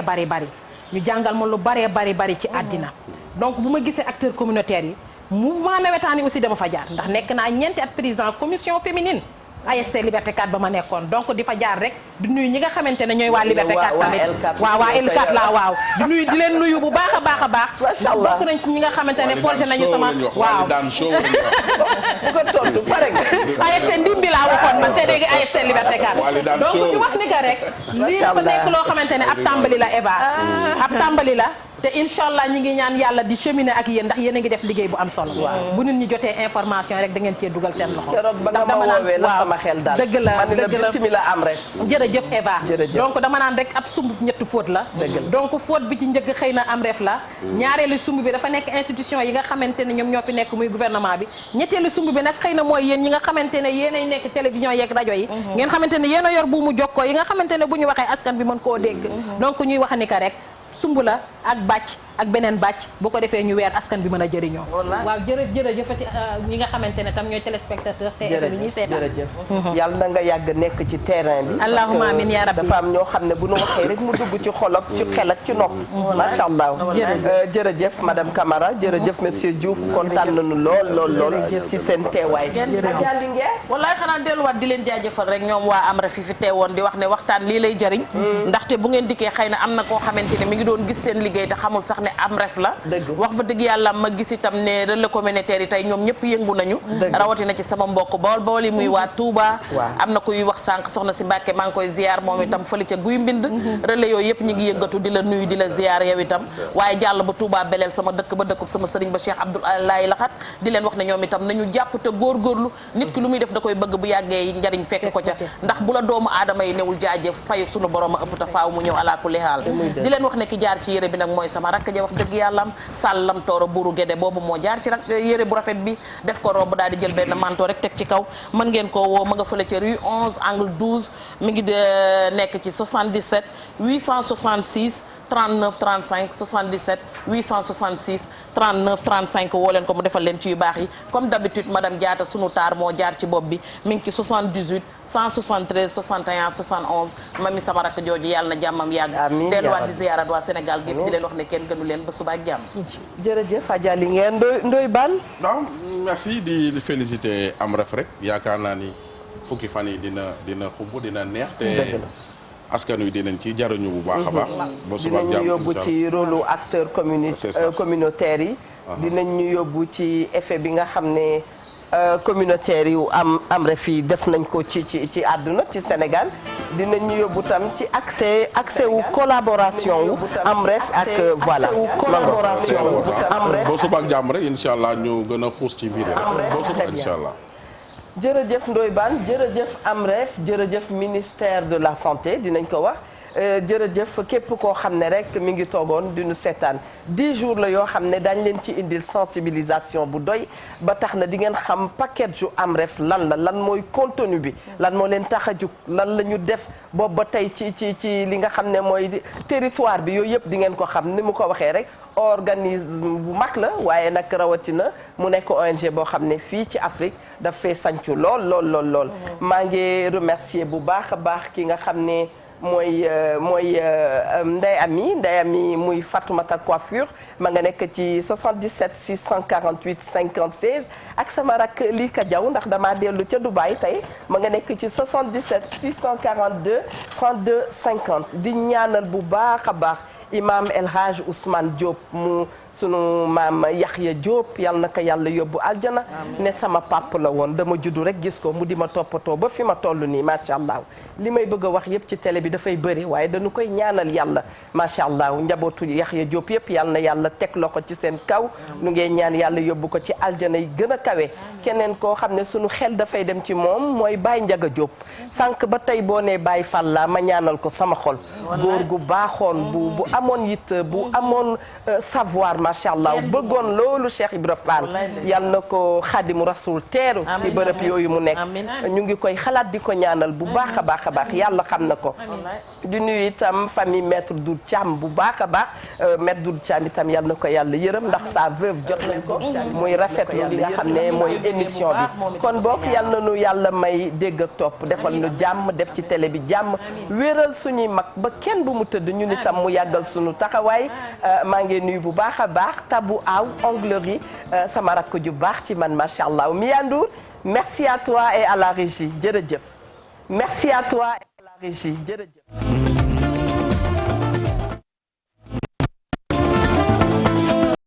ñu jàngal ma lu bari ci àddina donc bu ma gisee acteurs communautaires yi mouvement nawetaan yi aussi dama fa jaar ndax nekk naa ñeenti at président commission féminine ASC Liberté 4 ba ma nekkoon donc di fa jaar rek di nuyu ñi nga xamante ne ñooy waa Liberté 4 tamit waa L4 la waaw di leen nuyu bu baax a baax ndax bokk nañ ci ñi nga xamante ne forgé nañu sama waaw bu ko tontu pare ASC Ndimbi laa waxoon man te léegi ASC Liberté 4 donc ñu wax ni que rek lii dafa nekk loo xamante ne ab tàmbali la Eva ab tàmbali la te incha allah ñu ngi ñaan yàlla di cheminer ak yéen ndax yéen a ngi def liggéey bu am solo bu nit ñi jotee information rek da ngeen cee dugal seen loxo ndax dama naan waaw dëgg la bismillah am rek jërëjëf Eva donc dama naan rek ab sumb ñetti fóot la donc fóot bi ci njëkk xëy na am ref la ñaareelu sumb bi dafa nekk institution yi nga xamante ne ñoom ñoo fi nekk muy gouvernement bi ñetteelu sumb bi nag xëy na mooy yéen ñi nga xamante ne yéenay nekk télévision yeeg rajo yi ngeen xamante ne yéen a yor bu mu jokkoo yi nga xamante ne bu ñu waxee askan bi mën koo dégg donc ñuy wax ni ka rek sumb la ak bàcc ak beneen bàcc bu ko defee ñu weer askan bi mën a jëriñoo waaw jërëjëfati ñi nga xamante ne tam ñooy téléspectateur TFM bi ñuy seetaan yàlla na nga yàgg nekk ci terrain bi allahumma amin ya rabbi dafa am ñoo xam ne bu nu waxee rek mu dugg ci xol ak ci xel ak ci nopp macha allah jërëjëf madame Camara jërëjëf monsieur Diouf kontaan nañu lool ci seen teewaay wallaay xanaa delluwaat di leen jaajëfal rek ñoom waa am rek fi teewoon di wax ne waxtaan lii lay jëriñ ndaxte bu ngeen dikkee xëy na am na koo xamante ne mi ngi doon gis seen liggéey te xamul sax ne am ref la wax fa dëgg yàlla ma gis itam ne relais communautaire yi tey ñoom ñëpp yëngu nañu rawatina ci sama mbokk Bawol yi muy waa Touba am na kuy wax sànq soxna si Mbàkke maa ngi koy ziar moom itam fële ca guy mbind relais yooyu yëpp ñu ngi yëngatu di la nuyu di la ziar yow itam waaye jàll ba Touba beleel sama dëkk ba dëkkub sama sëriñ ba Cheikh Abdoulaye Laxat di leen wax ne ñoom itam nañu jàpp te góorgóorlu nit ki lu muy def da koy bëgg bu yàggee njariñ fekk ko ca ndax bu la doomu aadama yi newul jaajëf fayu sunu borom a ëpp ta faaw mu ñëw ala kulli haal di leen wax ne ki jaar ci yére bi nag mooy sama rakk ja wax dëgg yàlla am sàllam tooro buuru géde boobu moo jaar ci rak yére bu rafet bi def ko robe daal di jël benn manteau rek teg ci kaw mën ngeen koo woo ma nga fële ci rue 11 angle 12 mi ngi nekk ci 77 866 39 35 77 866 39 35 woo leen ko mu defal leen ci yu baax yi comme d'habitude madame Diatta sunu taar moo jaar ci bopp bi mi ngi ci 78 173 61 71 mami sama rakk jooju yàlla na jàmmam yàgg delluwaat di ziyaaraat waa Sénégal gépp di leen wax ne kenn gënu leen ba suba ak jàmm jërëjëf Adja li ngeen Ndoye Bane waaw merci di féliciter am ref rek yaakaar naa ni fukki fan yi dina xumb dina neex te askan wi dinañ ci jariñu bu baax a baax ba suba ak jàmm dinañ ñu yóbbu ci rôle acteur communautaire yi dinañ ñu yóbbu ci effet bi nga xam ne communautaire yu am ref yi def nañ ko ci àdduna ci Sénégal dinañ ñu yóbbu tam ci accès wu collaboration wu am ref ak voilà collaboration wu am ref ba suba ak jàmm rek incha allah ñu gën a xuus ci mbir rek ba suba incha allah jërëjëf Ndoye Bane jërëjëf AMREF jërëjëf ministère de la santé dinañ ko wax jërëjëf képp koo xam ne rek mi ngi toogoon di nu seetaan 10 jours la yoo xam ne dañ leen ci indil sensibilisation bu doy ba tax na di ngeen xam paquet ju AMREF lan mooy contenu bi lan moo leen tax a jug lan la ñu def boobu ba tey ci li nga xam ne mooy territoire bi yooyu yëpp di ngeen ko xam ni mu ko waxee rek organisme bu mag la waaye nag rawatina mu nekk ONG boo xam ne fii ci Afrique daf fee sancu lool maa ngi remercier bu baax a baax ki nga xam ne mooy Ndeye Ami muy Fatoumata Coiffure ma nga nekk ci 77 648 56 ak sama rak Lika Diaw ndax damaa dellu ca Dubaï tey ma nga nekk ci 77 642 32 50 di ñaanal bu baax a baax imam El Hadj Ousmane Diop mu sunu maam Yaxya Diop yal na ko yàlla yóbbu aljana ne sama papa la woon dama juddu rek gis ko mu di ma toppatoo ba fi ma toll nii macha allah li may bëgg a wax yëpp ci télé bi dafay bëri waaye dañu koy ñaanal yàlla macha allah njabootu Yaxya Diop yëpp yal na yàlla teg loxo ci seen kaw nu ngeen ñaan yàlla yóbbu ko ci aljana yi gën a kawe keneen koo xam ne sunu xel dafay dem ci moom mooy Baye Ndiaga Diop sànq ba tey boo nee Baye Falla ma ñaanal ko sama xol góor gu baaxoon bu amoon it bu amoon savoir macha allah bëggoon loolu Cheikh Ibra Fall yal na ko Xaadimu Rasul teeru ci bërëb yooyu mu nekk ñu ngi koy xalaat di ko ñaanal bu baax a baax a baax yàlla xam na ko di nuyu itam famille maître Doudou Thiam bu baax a baax maître Doudou Thiam itam yal na ko yàlla yërëm ndax sa veuve jot nañ ko muy rafetlu li nga xam ne mooy émission bi kon bokk yal na nu yàlla may dégg ak topp defal nu jàmm def ci télé bi jàmm wéral suñuy mag ba kenn bu mu tëdd ñun itam mu yàggal suñu taxawaay maa ngi nuyu bu baax a baax Tabou Aw onglerie sama rakk ju baax ci man macha allah Mia Ndour merci à toi et à la régie jërëjëf merci à toi et à la régie jërëjëf